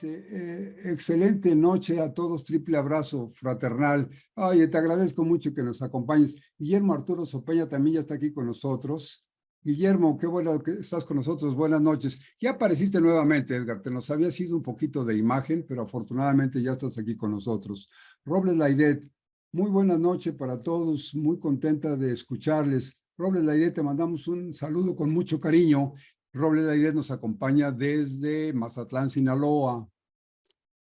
Dice, excelente noche a todos, triple abrazo fraternal. Oye, te agradezco mucho que nos acompañes. Guillermo Arturo Sopeña también ya está aquí con nosotros. Guillermo, qué bueno que estás con nosotros. Buenas noches. Ya apareciste nuevamente, Edgar. Te nos había sido un poquito de imagen, pero afortunadamente ya estás aquí con nosotros. Robles Laidet, muy buenas noches para todos. Muy contenta de escucharles. Robles Laidet, te mandamos un saludo con mucho cariño. Robles Laidet nos acompaña desde Mazatlán, Sinaloa.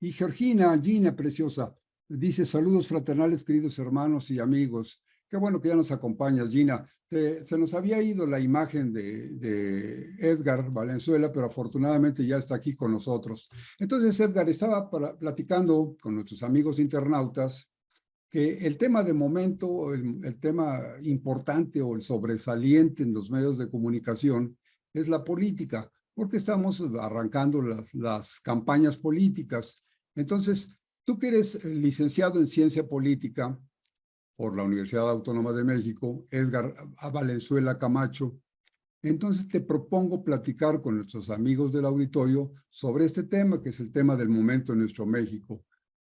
Y Georgina, Gina, preciosa, dice saludos fraternales, queridos hermanos y amigos. Qué bueno que ya nos acompañas, Gina. Se nos había ido la imagen de Edgar Valenzuela, pero afortunadamente ya está aquí con nosotros. Entonces, Edgar, estaba platicando con nuestros amigos internautas que el tema de momento, el tema importante o el sobresaliente en los medios de comunicación es la política, porque estamos arrancando las campañas políticas. Entonces, tú que eres licenciado en Ciencia Política por la Universidad Autónoma de México, Edgar Valenzuela Camacho, entonces te propongo platicar con nuestros amigos del auditorio sobre este tema, que es el tema del momento en nuestro México.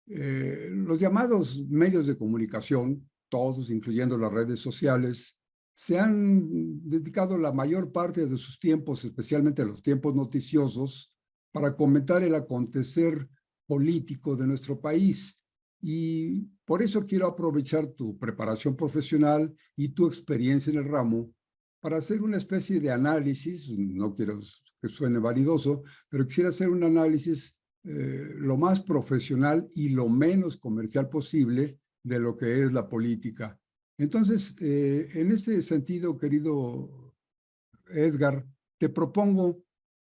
Los llamados medios de comunicación, todos, incluyendo las redes sociales, se han dedicado la mayor parte de sus tiempos, especialmente los tiempos noticiosos, para comentar el acontecer político de nuestro país. Y por eso quiero aprovechar tu preparación profesional y tu experiencia en el ramo para hacer una especie de análisis, no quiero que suene vanidoso, pero quisiera hacer un análisis lo más profesional y lo menos comercial posible de lo que es la política. Entonces, en ese sentido, querido Edgar, te propongo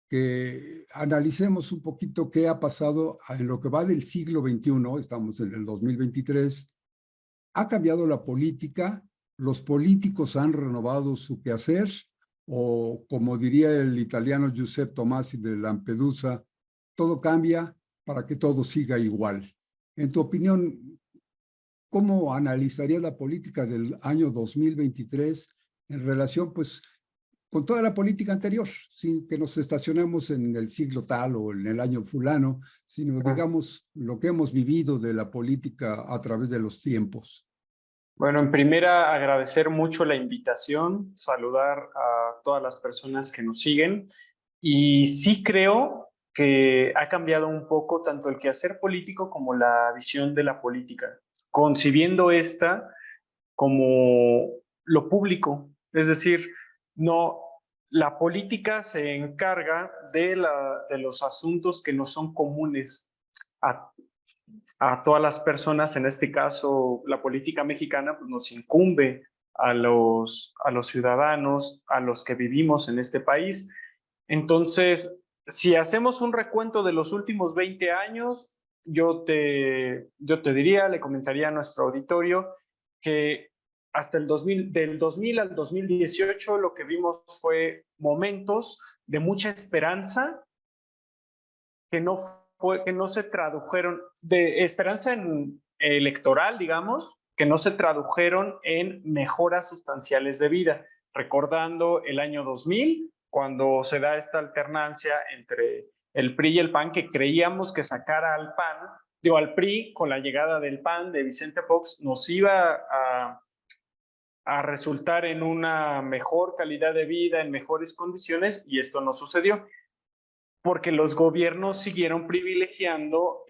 que analicemos un poquito qué ha pasado en lo que va del siglo XXI, estamos en el 2023, ha cambiado la política, los políticos han renovado su quehacer, o como diría el italiano Giuseppe Tomasi de Lampedusa, todo cambia para que todo siga igual. En tu opinión, ¿cómo analizarías la política del año 2023 en relación, pues, con toda la política anterior, sin que nos estacionemos en el siglo tal o en el año fulano, sino, digamos, lo que hemos vivido de la política a través de los tiempos? Bueno, en primera, agradecer mucho la invitación, saludar a todas las personas que nos siguen. Y sí creo que ha cambiado un poco tanto el quehacer político como la visión de la política, concibiendo esta como lo público. Es decir, no, la política se encarga de los asuntos que no son comunes a todas las personas. En este caso, la política mexicana pues, nos incumbe a los ciudadanos, a los que vivimos en este país. Entonces, si hacemos un recuento de los últimos 20 años, yo te diría, le comentaría a nuestro auditorio que hasta del 2000 al 2018 lo que vimos fue momentos de mucha esperanza que no se tradujeron, de esperanza electoral, digamos, que no se tradujeron en mejoras sustanciales de vida. Recordando el año 2000, cuando se da esta alternancia entre el PRI y el PAN, que creíamos que sacara al PAN, digo, al PRI, con la llegada del PAN de Vicente Fox, nos iba a resultar en una mejor calidad de vida, en mejores condiciones, y esto no sucedió porque los gobiernos siguieron privilegiando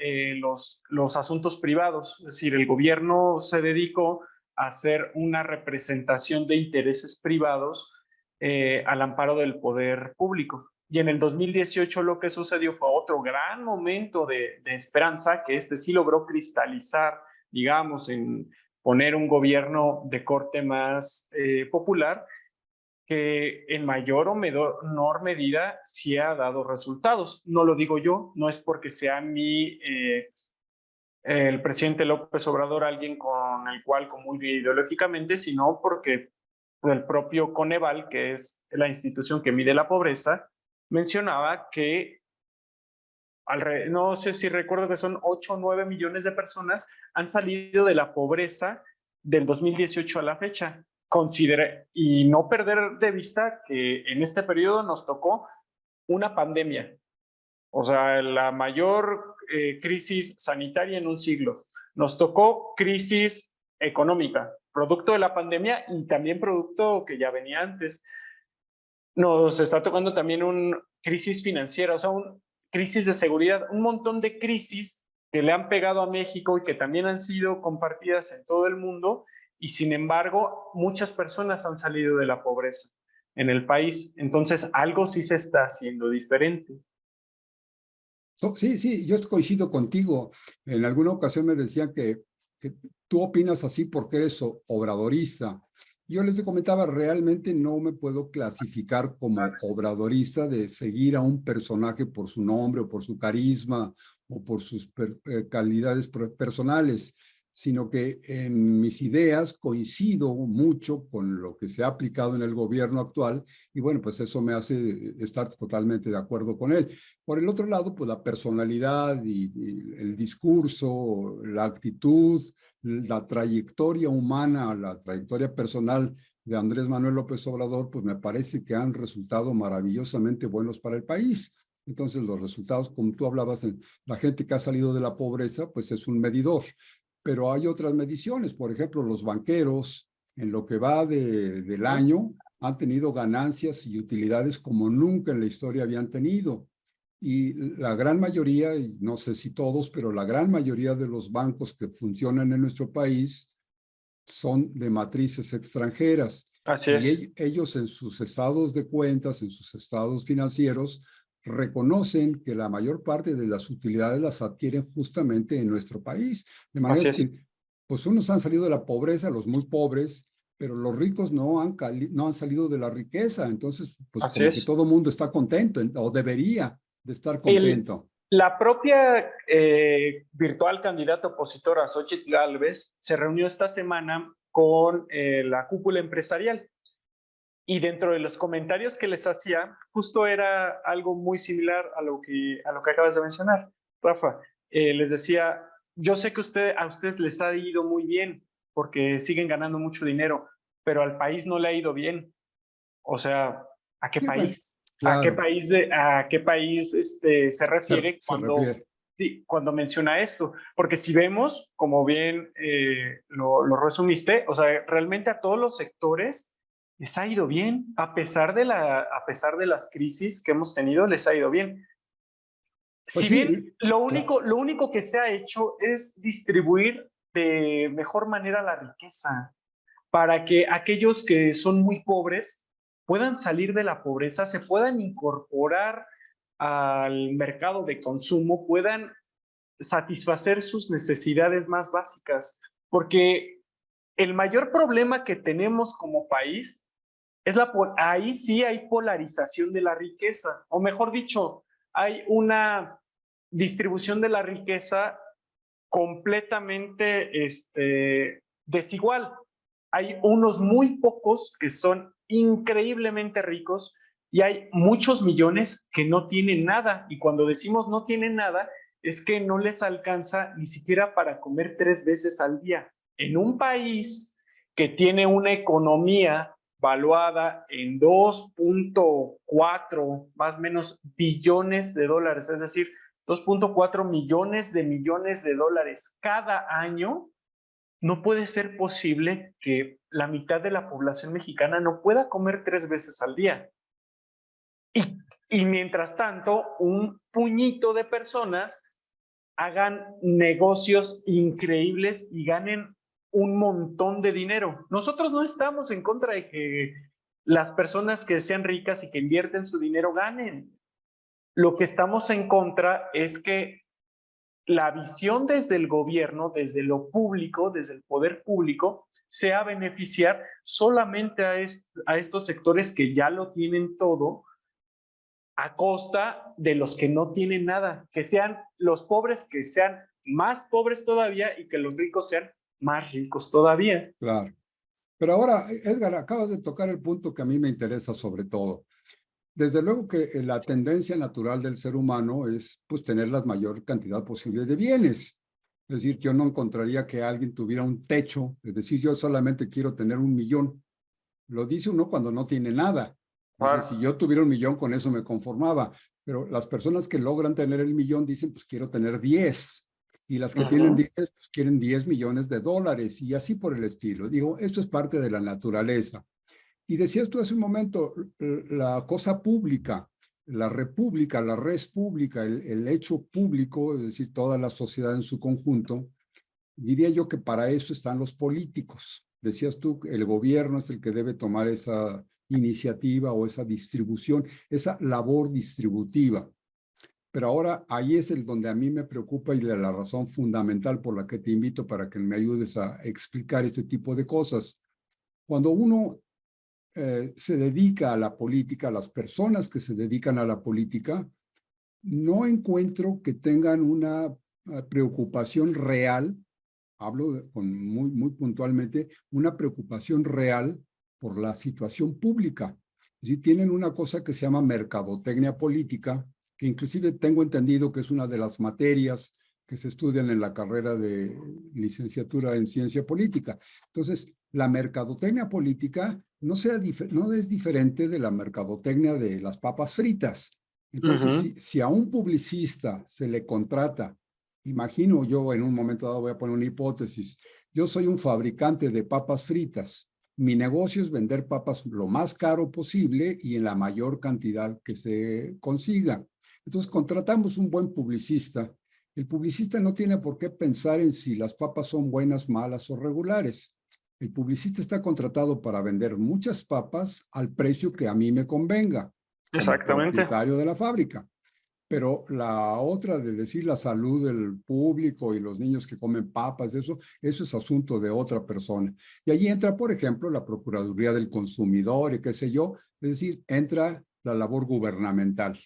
los asuntos privados. Es decir, el gobierno se dedicó a hacer una representación de intereses privados al amparo del poder público. Y en el 2018 lo que sucedió fue otro gran momento de esperanza, que sí logró cristalizar, digamos, en poner un gobierno de corte más popular, que en mayor o menor medida sí ha dado resultados. No lo digo yo, no es porque sea el presidente López Obrador alguien con el cual comulgue ideológicamente, sino porque el propio Coneval, que es la institución que mide la pobreza, mencionaba que no sé si recuerdo que son 8 o 9 millones de personas han salido de la pobreza del 2018 a la fecha. Y no perder de vista que en este periodo nos tocó una pandemia. O sea, la mayor crisis sanitaria en un siglo. Nos tocó crisis económica, producto de la pandemia y también producto que ya venía antes. Nos está tocando también una crisis financiera, o sea, una crisis de seguridad, un montón de crisis que le han pegado a México y que también han sido compartidas en todo el mundo, y sin embargo, muchas personas han salido de la pobreza en el país. Entonces, algo sí se está haciendo diferente. Sí, sí, yo coincido contigo. En alguna ocasión me decían que tú opinas así porque eres obradorista. Yo les comentaba, realmente no me puedo clasificar como obradorista de seguir a un personaje por su nombre o por su carisma o por sus calidades personales, sino que en mis ideas coincido mucho con lo que se ha aplicado en el gobierno actual y bueno, pues eso me hace estar totalmente de acuerdo con él. Por el otro lado, pues la personalidad y el discurso, la actitud, la trayectoria humana, la trayectoria personal de Andrés Manuel López Obrador, pues me parece que han resultado maravillosamente buenos para el país. Entonces, los resultados, como tú hablabas, la gente que ha salido de la pobreza, pues es un medidor. Pero hay otras mediciones, por ejemplo, los banqueros, en lo que va del año, han tenido ganancias y utilidades como nunca en la historia habían tenido. Y la gran mayoría, y no sé si todos, pero la gran mayoría de los bancos que funcionan en nuestro país son de matrices extranjeras. Así Y es. ellos en sus estados de cuentas, en sus estados financieros, reconocen que la mayor parte de las utilidades las adquieren justamente en nuestro país. De manera Así es es. que, pues unos han salido de la pobreza, los muy pobres, pero los ricos no han salido de la riqueza. Entonces, pues Así como que es. todo el mundo está contento o debería de estar El, contento. la propia virtual candidata opositora Xóchitl Gálvez se reunió esta semana con la cúpula empresarial y dentro de los comentarios que les hacía, justo era algo muy similar a lo que acabas de mencionar, Rafa. Les decía, yo sé que a ustedes les ha ido muy bien porque siguen ganando mucho dinero, pero al país no le ha ido bien. O sea, ¿a qué Sí, bueno, país? claro, A qué país se refiere se refiere. sí, cuando menciona esto? Porque si vemos, como bien lo resumiste, o sea, realmente a todos los sectores les ha ido bien, a pesar de las crisis que hemos tenido, les ha ido bien. Pues Si sí, bien claro. lo único que se ha hecho es distribuir de mejor manera la riqueza para que aquellos que son muy pobres puedan salir de la pobreza, se puedan incorporar al mercado de consumo, puedan satisfacer sus necesidades más básicas, porque el mayor problema que tenemos como país es ahí sí hay polarización de la riqueza, o mejor dicho, hay una distribución de la riqueza completamente desigual. Hay unos muy pocos que son increíblemente ricos y hay muchos millones que no tienen nada. Y cuando decimos no tienen nada, es que no les alcanza ni siquiera para comer 3 veces al día. En un país que tiene una economía valuada en 2.4 más o menos billones de dólares, es decir, 2.4 millones de dólares cada año, no puede ser posible que la mitad de la población mexicana no pueda comer 3 veces al día. Y, y mientras tanto, un puñito de personas hagan negocios increíbles y ganen un montón de dinero. Nosotros no estamos en contra de que las personas que sean ricas y que invierten su dinero ganen. Lo que estamos en contra es que la visión desde el gobierno, desde lo público, desde el poder público, sea beneficiar solamente a estos sectores que ya lo tienen todo a costa de los que no tienen nada, que sean los pobres, que sean más pobres todavía y que los ricos sean más ricos todavía. Claro. Pero ahora, Edgar, acabas de tocar el punto que a mí me interesa sobre todo. Desde luego que la tendencia natural del ser humano es pues tener la mayor cantidad posible de bienes. Es decir, yo no encontraría que alguien tuviera un techo, es decir, yo solamente quiero tener 1 millón. Lo dice uno cuando no tiene nada. Dice, si Claro. yo tuviera 1 millón, con eso me conformaba. pero las personas que logran tener el millón dicen, pues quiero tener 10. Y las que tienen Ujú. 10, pues quieren 10 millones de dólares y así por el estilo. Digo, eso es parte de la naturaleza. Y decías tú hace un momento, la cosa pública, la república, la res pública, el hecho público, es decir, toda la sociedad en su conjunto, diría yo que para eso están los políticos. Decías tú, el gobierno es el que debe tomar esa iniciativa o esa distribución, esa labor distributiva. Pero ahora ahí es el donde a mí me preocupa y la razón fundamental por la que te invito para que me ayudes a explicar este tipo de cosas. Cuando uno se dedica a la política, las personas que se dedican a la política, no encuentro que tengan una preocupación real, hablo muy puntualmente, una preocupación real por la situación pública. Sí, tienen una cosa que se llama mercadotecnia política, que inclusive tengo entendido que es una de las materias que se estudian en la carrera de licenciatura en ciencia política. Entonces, la mercadotecnia política no es diferente de la mercadotecnia de las papas fritas. Entonces, Ujú. si a un publicista se le contrata, imagino yo en un momento dado voy a poner una hipótesis, yo soy un fabricante de papas fritas, mi negocio es vender papas lo más caro posible y en la mayor cantidad que se consiga. Entonces contratamos un buen publicista. El publicista no tiene por qué pensar en si las papas son buenas, malas o regulares. El publicista está contratado para vender muchas papas al precio que a mí me convenga como Exactamente. propietario de la fábrica. Pero la otra de decir la salud del público y los niños que comen papas, eso es asunto de otra persona. Y allí entra, por ejemplo, la Procuraduría del Consumidor y qué sé yo, es decir, entra la labor gubernamental.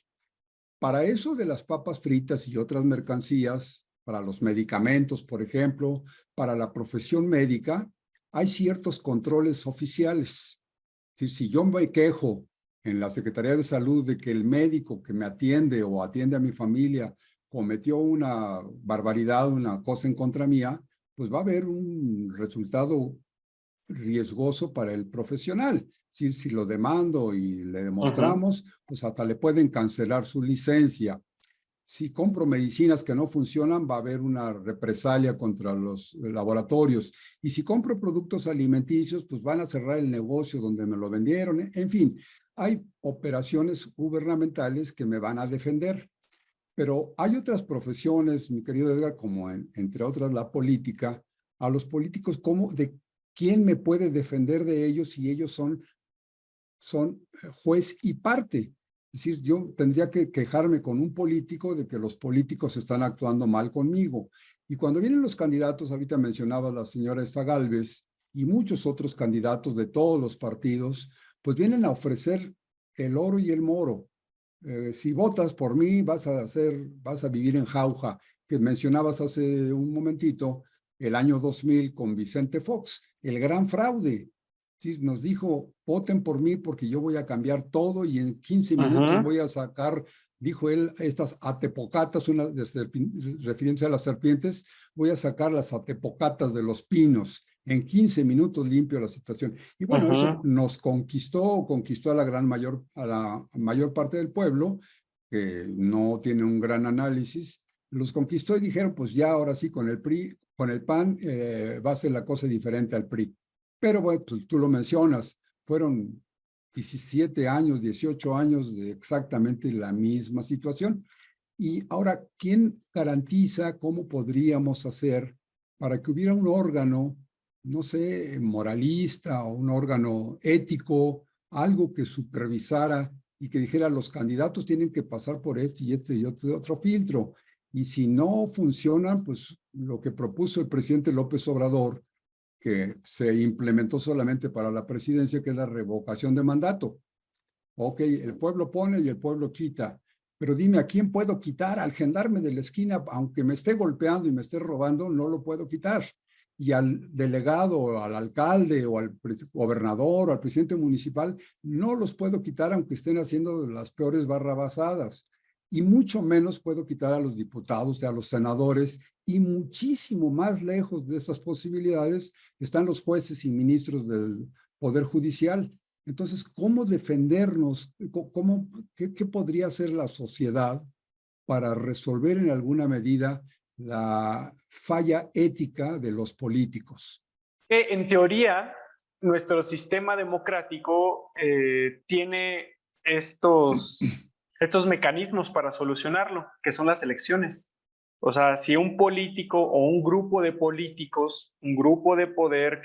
Para eso de las papas fritas y otras mercancías, para los medicamentos, por ejemplo, para la profesión médica, hay ciertos controles oficiales. Si yo me quejo en la Secretaría de Salud de que el médico que me atiende o atiende a mi familia cometió una barbaridad, una cosa en contra mía, pues va a haber un resultado riesgoso para el profesional. Si lo demando y le Ujú. demostramos, pues hasta le pueden cancelar su licencia. Si compro medicinas que no funcionan, va a haber una represalia contra los laboratorios. Y si compro productos alimenticios, pues van a cerrar el negocio donde me lo vendieron. En fin, hay operaciones gubernamentales que me van a defender. Pero hay otras profesiones, mi querido Edgar, como entre otras la política. A los políticos, ¿de quién me puede defender de ellos si ellos son juez y parte? Es decir, yo tendría que quejarme con un político de que los políticos están actuando mal conmigo. Y cuando vienen los candidatos, ahorita mencionaba la señora Esta Gálvez y muchos otros candidatos de todos los partidos, pues vienen a ofrecer el oro y el moro. Si votas por mí, vas a vivir en jauja, que mencionabas hace un momentito, el año 2000 con Vicente Fox, el gran fraude. Sí, nos dijo, voten por mí porque yo voy a cambiar todo y en 15 minutos Ujú. voy a sacar, dijo él, estas atepocatas, refiriéndose a las serpientes, voy a sacar las atepocatas de los pinos. En 15 minutos limpio la situación. Y bueno, eso Ujú. nos conquistó a la mayor parte del pueblo, que no tiene un gran análisis, los conquistó y dijeron, pues ya ahora sí con el PRI, con el PAN, va a ser la cosa diferente al PRI. Pero bueno, tú lo mencionas, fueron 17 años, 18 años de exactamente la misma situación. Y ahora, ¿quién garantiza cómo podríamos hacer para que hubiera un órgano, no sé, moralista o un órgano ético, algo que supervisara y que dijera los candidatos tienen que pasar por este y otro filtro? Y si no funcionan, pues lo que propuso el presidente López Obrador, que se implementó solamente para la presidencia, que es la revocación de mandato. Ok, el pueblo pone y el pueblo quita. Pero dime, ¿a quién puedo quitar? Al gendarme de la esquina, aunque me esté golpeando y me esté robando, no lo puedo quitar. Y al delegado, al alcalde o al gobernador o al presidente municipal, no los puedo quitar aunque estén haciendo las peores barrabasadas. Y mucho menos puedo quitar a los diputados y a los senadores. Y muchísimo más lejos de esas posibilidades están los jueces y ministros del Poder Judicial. Entonces, ¿cómo defendernos? ¿Qué podría hacer la sociedad para resolver en alguna medida la falla ética de los políticos? En teoría, nuestro sistema democrático tiene estos mecanismos para solucionarlo, que son las elecciones. O sea, si un político o un grupo de políticos, un grupo de poder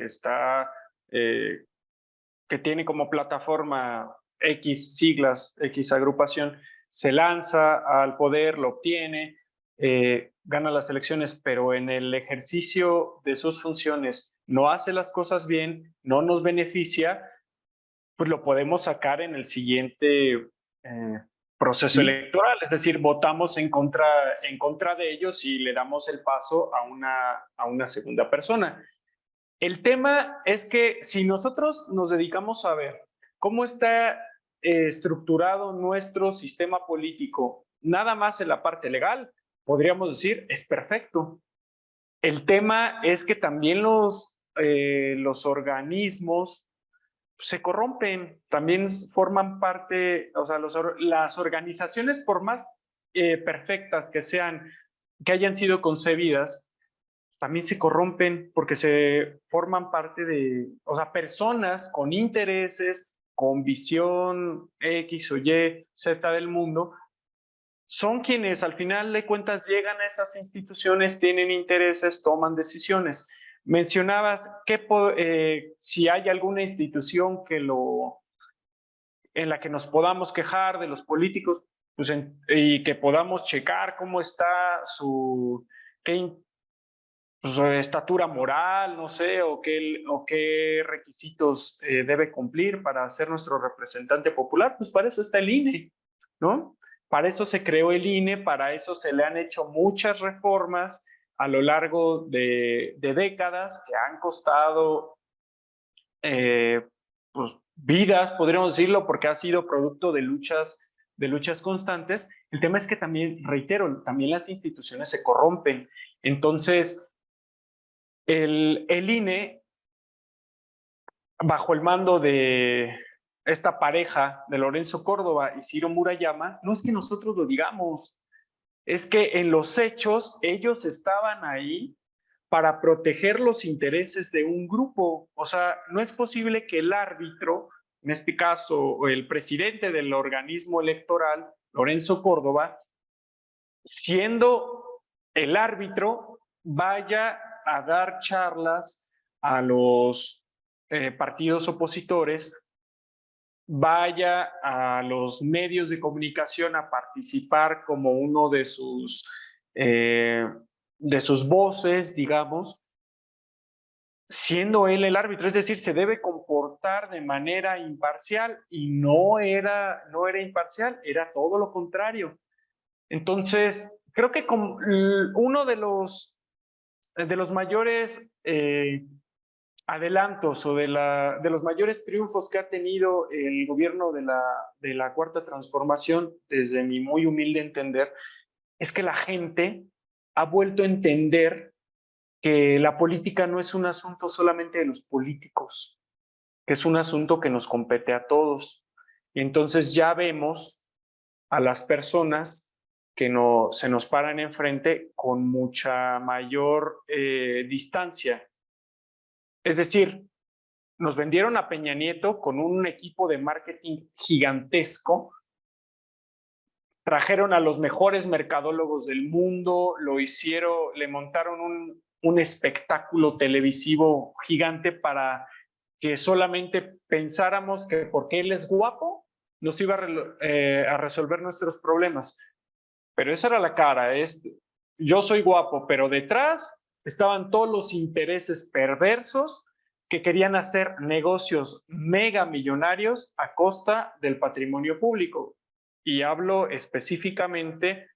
que tiene como plataforma X siglas, X agrupación, se lanza al poder, lo obtiene, gana las elecciones, pero en el ejercicio de sus funciones no hace las cosas bien, no nos beneficia, pues lo podemos sacar en el siguiente proceso Sí, electoral, es decir, votamos en contra de ellos y le damos el paso a una segunda persona. El tema es que si nosotros nos dedicamos a ver cómo está estructurado nuestro sistema político, nada más en la parte legal, podríamos decir, es perfecto. El tema es que también los organismos se corrompen, también forman parte, o sea, las organizaciones, por más perfectas que sean, que hayan sido concebidas, también se corrompen porque se forman parte de, o sea, personas con intereses, con visión X o Y, Z del mundo, son quienes al final de cuentas llegan a esas instituciones, tienen intereses, toman decisiones. Mencionabas que si hay alguna institución en la que nos podamos quejar de los políticos, pues y que podamos checar cómo está qué pues, estatura moral, no sé, o qué requisitos debe cumplir para ser nuestro representante popular, pues para eso está el INE, ¿no? Para eso se creó el INE, para eso se le han hecho muchas reformas a lo largo de décadas que han costado pues, vidas, podríamos decirlo, porque ha sido producto de luchas constantes. El tema es que también, reitero, también las instituciones se corrompen. Entonces, el INE, bajo el mando de esta pareja de Lorenzo Córdoba y Ciro Murayama, no es que nosotros lo digamos, es que en los hechos ellos estaban ahí para proteger los intereses de un grupo. O sea, no es posible que el árbitro, en este caso el presidente del organismo electoral, Lorenzo Córdoba, siendo el árbitro, vaya a dar charlas a los partidos opositores, vaya a los medios de comunicación a participar como uno de sus voces, digamos, siendo él el árbitro, es decir, se debe comportar de manera imparcial y no era imparcial, era todo lo contrario. Entonces, creo que uno de los mayores adelantos o de los mayores triunfos que ha tenido el gobierno de la Cuarta Transformación, desde mi muy humilde entender, es que la gente ha vuelto a entender que la política no es un asunto solamente de los políticos, que es un asunto que nos compete a todos. Y entonces ya vemos a las personas que se nos paran enfrente con mucha mayor distancia. Es decir, nos vendieron a Peña Nieto con un equipo de marketing gigantesco, trajeron a los mejores mercadólogos del mundo, le montaron un espectáculo televisivo gigante para que solamente pensáramos que porque él es guapo nos iba a resolver nuestros problemas. Pero esa era la cara, yo soy guapo, pero detrás estaban todos los intereses perversos que querían hacer negocios mega millonarios a costa del patrimonio público. Y hablo específicamente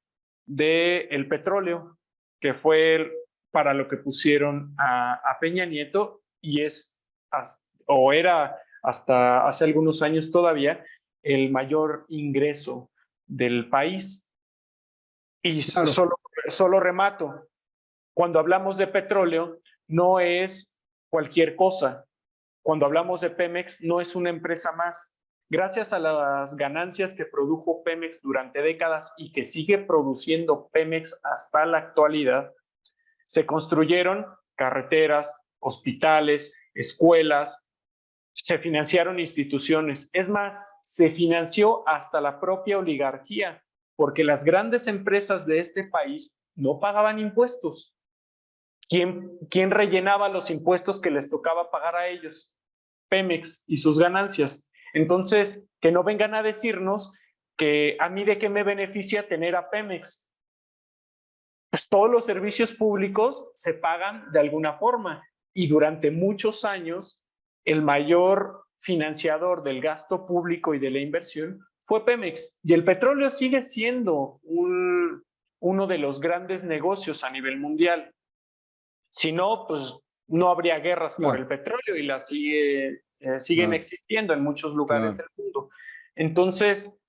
del petróleo, que fue para lo que pusieron a Peña Nieto y o era hasta hace algunos años todavía el mayor ingreso del país. Y claro. solo remato, cuando hablamos de petróleo, no es cualquier cosa. cuando hablamos de Pemex, no es una empresa más. Gracias a las ganancias que produjo Pemex durante décadas y que sigue produciendo Pemex hasta la actualidad, se construyeron carreteras, hospitales, escuelas, se financiaron instituciones. Es más, se financió hasta la propia oligarquía, porque las grandes empresas de este país no pagaban impuestos. ¿Quién rellenaba los impuestos que les tocaba pagar a ellos? Pemex y sus ganancias. Entonces, que no vengan a decirnos que a mí de qué me beneficia tener a Pemex. Pues todos los servicios públicos se pagan de alguna forma y durante muchos años el mayor financiador del gasto público y de la inversión fue Pemex. Y el petróleo sigue siendo uno de los grandes negocios a nivel mundial. Si no, pues no habría guerras por el petróleo y las siguen existiendo en muchos lugares del mundo. Entonces,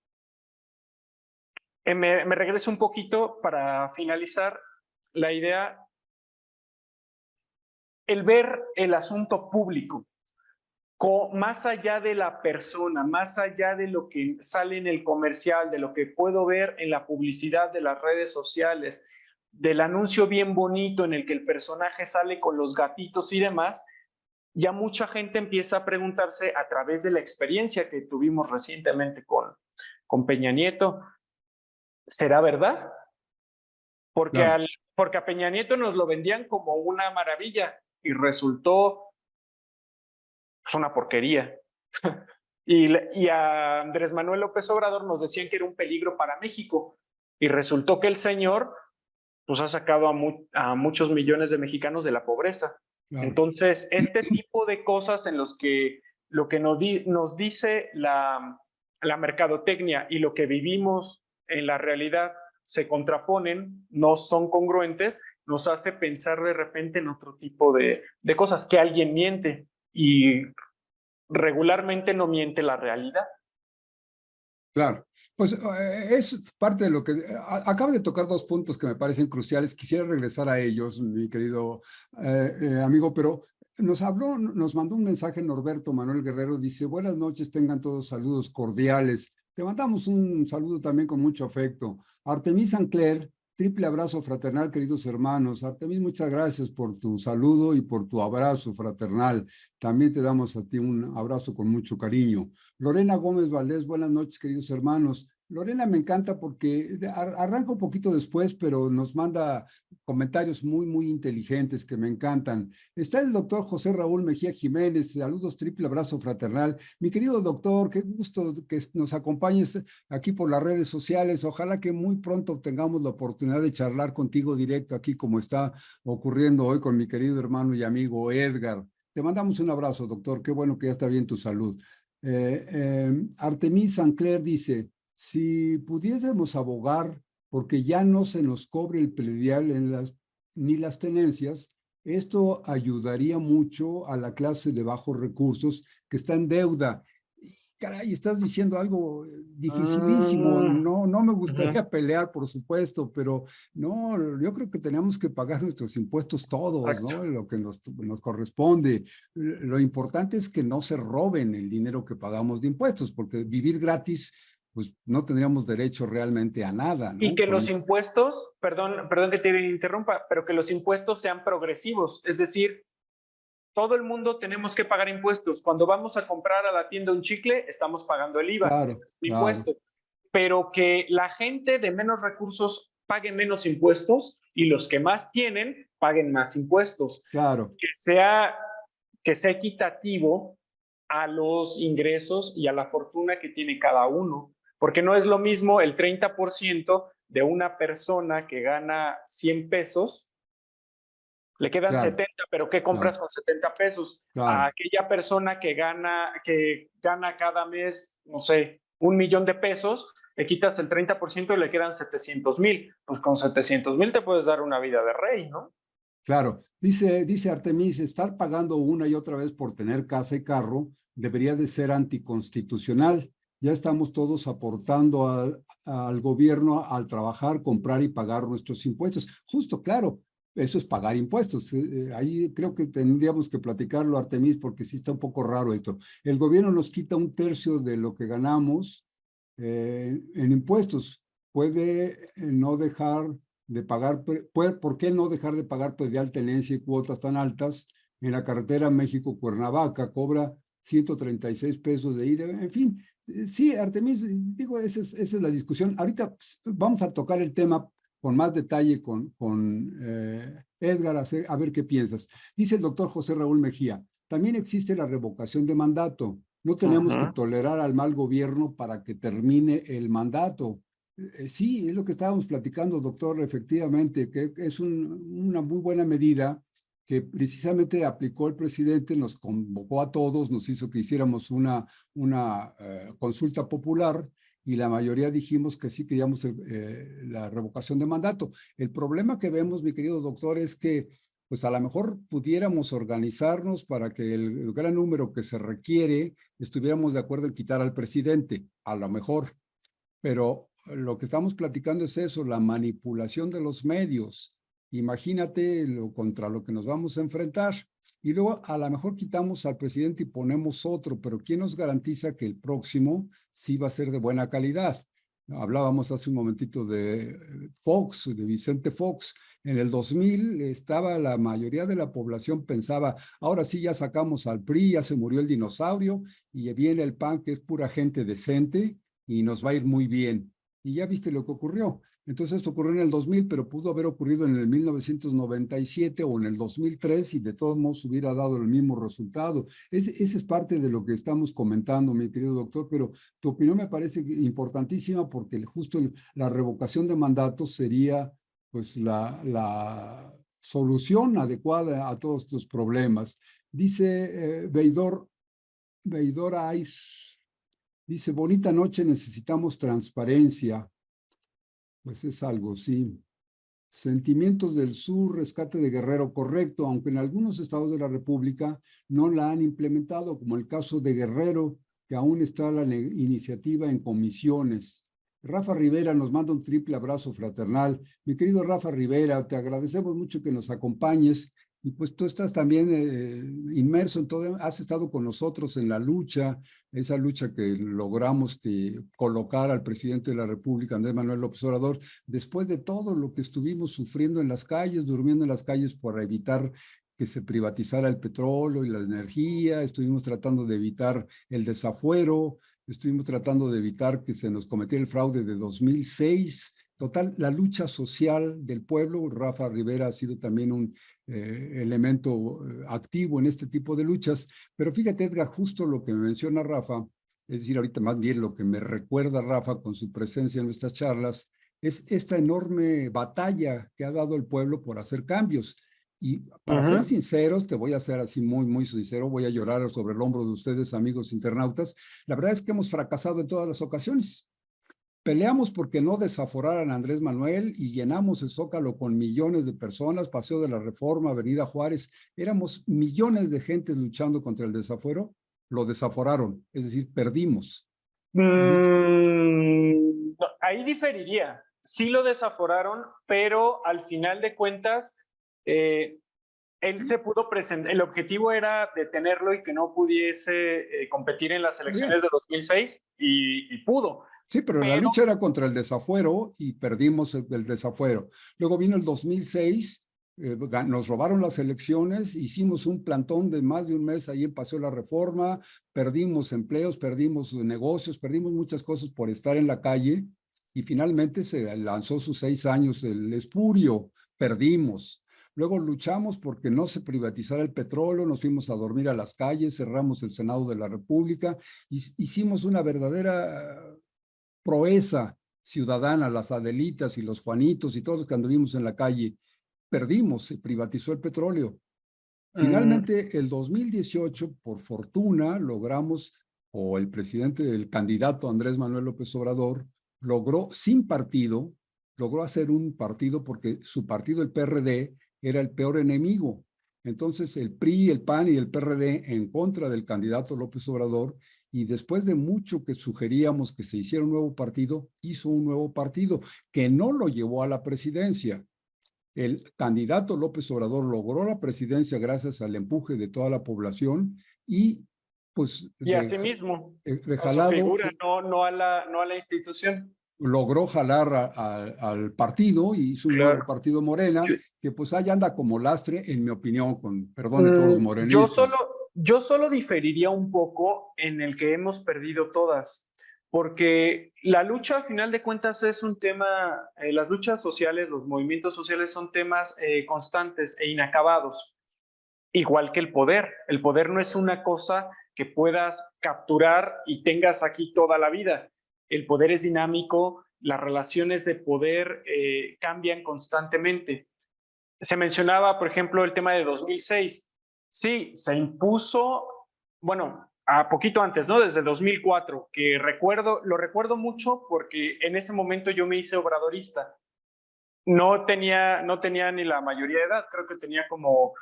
me regreso un poquito para finalizar la idea, el ver el asunto público, más allá de la persona, más allá de lo que sale en el comercial, de lo que puedo ver en la publicidad de las redes sociales, del anuncio bien bonito en el que el personaje sale con los gatitos y demás, ya mucha gente empieza a preguntarse a través de la experiencia que tuvimos recientemente con Peña Nieto, ¿será verdad? Porque, porque a Peña Nieto nos lo vendían como una maravilla y resultó pues, una porquería. y a Andrés Manuel López Obrador nos decían que era un peligro para México y resultó que el señor pues ha sacado a muchos millones de mexicanos de la pobreza. Entonces, este tipo de cosas en los que lo que nos dice la mercadotecnia y lo que vivimos en la realidad se contraponen, no son congruentes, nos hace pensar de repente en otro tipo de cosas, que alguien miente y regularmente no miente la realidad. Claro, pues es parte de lo que acaba de tocar dos puntos que me parecen cruciales. Quisiera regresar a ellos, mi querido amigo, pero nos mandó un mensaje Norberto Manuel Guerrero, dice, buenas noches, tengan todos saludos cordiales. Te mandamos un saludo también con mucho afecto. Artemis Sancler, triple abrazo fraternal, queridos hermanos. Artemis, muchas gracias por tu saludo y por tu abrazo fraternal. También te damos a ti un abrazo con mucho cariño. Lorena Gómez Valdés, buenas noches, queridos hermanos. Lorena me encanta porque arranca un poquito después, pero nos manda comentarios muy, muy inteligentes que me encantan. Está el doctor José Raúl Mejía Jiménez, saludos, triple abrazo fraternal. Mi querido doctor, qué gusto que nos acompañes aquí por las redes sociales. Ojalá que muy pronto tengamos la oportunidad de charlar contigo directo aquí, como está ocurriendo hoy con mi querido hermano y amigo Edgar. Te mandamos un abrazo, doctor. Qué bueno que ya está bien tu salud. Artemis Sancler dice, si pudiésemos abogar porque ya no se nos cobre el predial ni las tenencias, esto ayudaría mucho a la clase de bajos recursos que está en deuda. Caray, estás diciendo algo dificilísimo. No me gustaría pelear, por supuesto, pero no, yo creo que tenemos que pagar nuestros impuestos todos, ¿no? Lo que nos corresponde. Lo importante es que no se roben el dinero que pagamos de impuestos, porque vivir gratis, pues no tendríamos derecho realmente a nada, ¿no? Y que los impuestos, perdón que te interrumpa, pero que los impuestos sean progresivos, es decir, todo el mundo tenemos que pagar impuestos. Cuando vamos a comprar a la tienda un chicle, estamos pagando el IVA, ese es un impuesto. Pero que la gente de menos recursos pague menos impuestos y los que más tienen paguen más impuestos. Claro. Que sea equitativo a los ingresos y a la fortuna que tiene cada uno. Porque no es lo mismo el 30% de una persona que gana 100 pesos, le quedan 70, pero ¿qué compras con 70 pesos? A aquella persona que gana cada mes, no sé, 1,000,000 de pesos, le quitas el 30% y le quedan 700,000. Pues con 700,000 te puedes dar una vida de rey, ¿no? Claro, dice Artemis, estar pagando una y otra vez por tener casa y carro debería de ser anticonstitucional. Ya estamos todos aportando al gobierno al trabajar, comprar y pagar nuestros impuestos. Justo, claro, eso es pagar impuestos. Ahí creo que tendríamos que platicarlo, Artemis, porque sí está un poco raro esto. El gobierno nos quita 1/3 de lo que ganamos en impuestos. Puede no dejar de pagar, ¿por qué no dejar de pagar predial, tenencia y cuotas tan altas? En la carretera México-Cuernavaca cobra 136 pesos de ida, en fin. Sí, Artemis, digo, esa es la discusión. Ahorita pues, vamos a tocar el tema con más detalle con Edgar, a ver qué piensas. Dice el doctor José Raúl Mejía, también existe la revocación de mandato. No tenemos que tolerar al mal gobierno para que termine el mandato. Sí, es lo que estábamos platicando, doctor, efectivamente, que es una muy buena medida que precisamente aplicó el presidente, nos convocó a todos, nos hizo que hiciéramos una consulta popular y la mayoría dijimos que sí queríamos la revocación de mandato. El problema que vemos, mi querido doctor, es que pues a lo mejor pudiéramos organizarnos para que el gran número que se requiere estuviéramos de acuerdo en quitar al presidente, a lo mejor, pero lo que estamos platicando es eso, la manipulación de los medios. Imagínate contra lo que nos vamos a enfrentar. Y luego a lo mejor quitamos al presidente y ponemos otro, pero ¿quién nos garantiza que el próximo sí va a ser de buena calidad? Hablábamos hace un momentito de Fox, de Vicente Fox. En el 2000 estaba la mayoría de la población pensaba, ahora sí ya sacamos al PRI, ya se murió el dinosaurio y viene el PAN, que es pura gente decente y nos va a ir muy bien. Y ya viste lo que ocurrió. Entonces esto ocurrió en el 2000, pero pudo haber ocurrido en el 1997 o en el 2003 y de todos modos hubiera dado el mismo resultado. Esa es parte de lo que estamos comentando, mi querido doctor, pero tu opinión me parece importantísima porque justo la revocación de mandatos sería pues la solución adecuada a todos estos problemas. Dice Veidor Ais, dice, bonita noche, necesitamos transparencia. Pues es algo, sí. Sentimientos del Sur, rescate de Guerrero, correcto, aunque en algunos estados de la República no la han implementado, como el caso de Guerrero, que aún está la iniciativa en comisiones. Rafa Rivera nos manda un triple abrazo fraternal. Mi querido Rafa Rivera, te agradecemos mucho que nos acompañes y pues tú estás también inmerso en todo, has estado con nosotros en la lucha, esa lucha que logramos colocar al presidente de la República, Andrés Manuel López Obrador, después de todo lo que estuvimos sufriendo en las calles, durmiendo en las calles por evitar que se privatizara el petróleo y la energía, estuvimos tratando de evitar el desafuero, estuvimos tratando de evitar que se nos cometiera el fraude de 2006. Total, la lucha social del pueblo, Rafa Rivera ha sido también un elemento activo en este tipo de luchas, pero fíjate, Edgar, justo lo que me menciona Rafa, es decir, ahorita más bien lo que me recuerda Rafa con su presencia en nuestras charlas, es esta enorme batalla que ha dado el pueblo por hacer cambios. Y para ser sinceros, te voy a ser así muy sincero, voy a llorar sobre el hombro de ustedes, amigos internautas, la verdad es que hemos fracasado en todas las ocasiones. Peleamos porque no desaforaran a Andrés Manuel y llenamos el Zócalo con millones de personas, Paseo de la Reforma, Avenida Juárez, éramos millones de gente luchando contra el desafuero, lo desaforaron, es decir, perdimos. No, ahí diferiría, sí lo desaforaron, pero al final de cuentas, él se pudo presentar, el objetivo era detenerlo y que no pudiese competir en las elecciones de 2006 y pudo. Sí, pero la lucha era contra el desafuero y perdimos el desafuero. Luego vino el 2006, nos robaron las elecciones, hicimos un plantón de más de un mes ahí en Paseo de la Reforma, perdimos empleos, perdimos negocios, perdimos muchas cosas por estar en la calle y finalmente se lanzó sus 6 años el espurio, perdimos. Luego luchamos porque no se privatizara el petróleo, nos fuimos a dormir a las calles, cerramos el Senado de la República, hicimos una verdadera proeza ciudadana, las Adelitas y los Juanitos y todos los que anduvimos en la calle, perdimos, se privatizó el petróleo. Finalmente, el 2018, por fortuna, logramos, o el presidente, el candidato Andrés Manuel López Obrador, logró sin partido, logró hacer un partido porque su partido, el PRD, era el peor enemigo. Entonces, el PRI, el PAN y el PRD en contra del candidato López Obrador, y después de mucho que sugeríamos que se hiciera un nuevo partido, hizo un nuevo partido que no lo llevó a la presidencia. el candidato López Obrador logró la presidencia gracias al empuje de toda la población y pues Y asimismo, de a su jalado figura, no a la institución. logró jalar al partido y hizo un nuevo Claro. partido Morena, que pues ahí anda como lastre, en mi opinión, con perdón de todos los morenistas. Yo solo diferiría un poco en el que hemos perdido todas, porque la lucha a final de cuentas es un tema, las luchas sociales, los movimientos sociales son temas constantes e inacabados, igual que el poder. El poder no es una cosa que puedas capturar y tengas aquí toda la vida. El poder es dinámico, las relaciones de poder cambian constantemente. Se mencionaba, por ejemplo, el tema de 2006. Sí, se impuso, bueno, a poquito antes, ¿no? Desde 2004, que lo recuerdo mucho porque en ese momento yo me hice obradorista. No tenía ni la mayoría de edad, creo que tenía como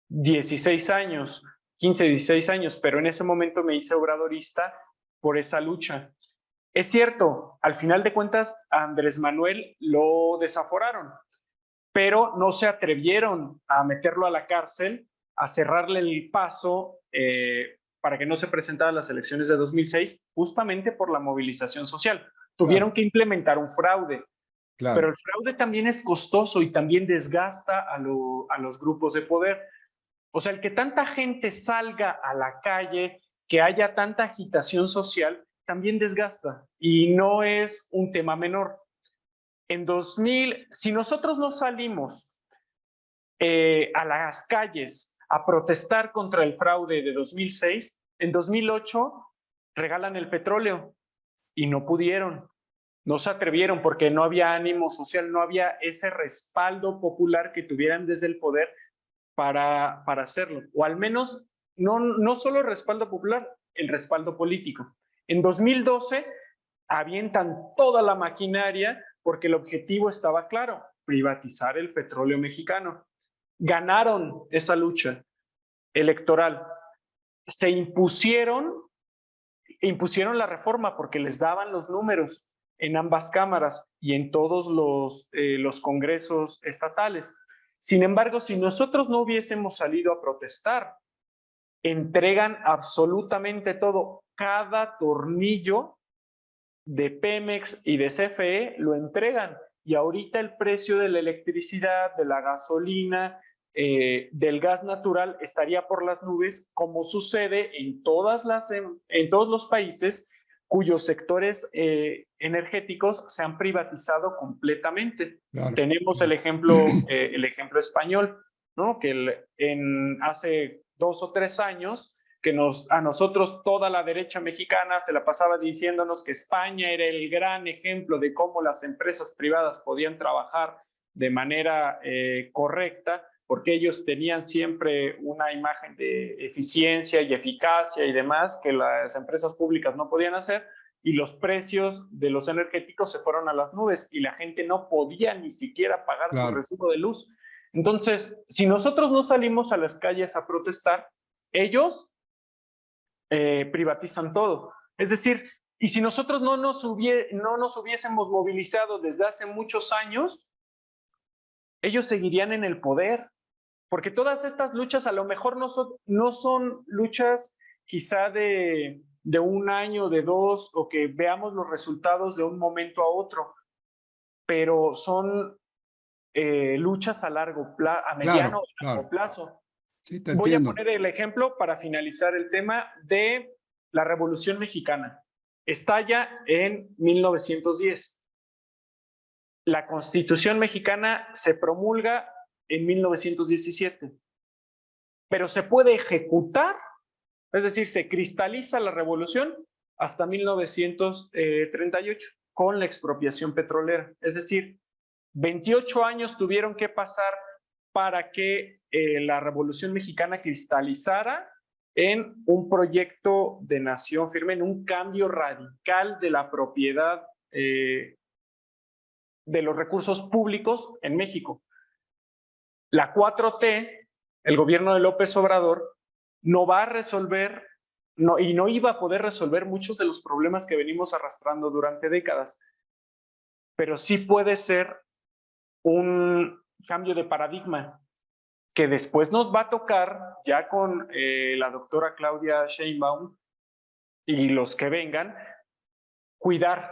16 años, 15, 16 años, pero en ese momento me hice obradorista por esa lucha. Es cierto, al final de cuentas, a Andrés Manuel lo desaforaron, pero no se atrevieron a meterlo a la cárcel, a cerrarle el paso para que no se presentara a las elecciones de 2006, justamente por la movilización social. Tuvieron que implementar un fraude, pero el fraude también es costoso y también desgasta a los grupos de poder. O sea, el que tanta gente salga a la calle, que haya tanta agitación social, también desgasta y no es un tema menor. En 2000, si nosotros no salimos a las calles a protestar contra el fraude de 2006, en 2008 regalan el petróleo y no pudieron, no se atrevieron porque no había ánimo social, no había ese respaldo popular que tuvieran desde el poder para hacerlo, o al menos no solo el respaldo popular, el respaldo político. En 2012 avientan toda la maquinaria porque el objetivo estaba claro, privatizar el petróleo mexicano. Ganaron esa lucha electoral. Se impusieron la reforma porque les daban los números en ambas cámaras y en todos los congresos estatales. Sin embargo, si nosotros no hubiésemos salido a protestar, entregan absolutamente todo, cada tornillo de Pemex y de CFE lo entregan. Y ahorita el precio de la electricidad, de la gasolina, del gas natural estaría por las nubes, como sucede en todos los países cuyos sectores energéticos se han privatizado completamente. Tenemos el ejemplo español, ¿no? Que hace 2 o 3 años que a nosotros toda la derecha mexicana se la pasaba diciéndonos que España era el gran ejemplo de cómo las empresas privadas podían trabajar de manera correcta, porque ellos tenían siempre una imagen de eficiencia y eficacia y demás que las empresas públicas no podían hacer, y los precios de los energéticos se fueron a las nubes y la gente no podía ni siquiera pagar su recibo de luz. Entonces, si nosotros no salimos a las calles a protestar, ellos privatizan todo. Es decir, y si nosotros no nos hubiésemos movilizado desde hace muchos años, ellos seguirían en el poder, porque todas estas luchas a lo mejor no son luchas quizá de 1 año, de 2, o que veamos los resultados de un momento a otro, pero son luchas a mediano o largo plazo. Sí, Voy a poner el ejemplo para finalizar el tema de la Revolución Mexicana. Estalla en 1910. La Constitución mexicana se promulga en 1917, pero se puede ejecutar, es decir, se cristaliza la revolución hasta 1938 con la expropiación petrolera. Es decir, 28 años tuvieron que pasar para que la Revolución Mexicana cristalizara en un proyecto de nación firme, en un cambio radical de la propiedad de los recursos públicos en México. La 4T, el gobierno de López Obrador, no va a resolver y no iba a poder resolver muchos de los problemas que venimos arrastrando durante décadas, pero sí puede ser un cambio de paradigma que después nos va a tocar ya con la doctora Claudia Sheinbaum y los que vengan, cuidar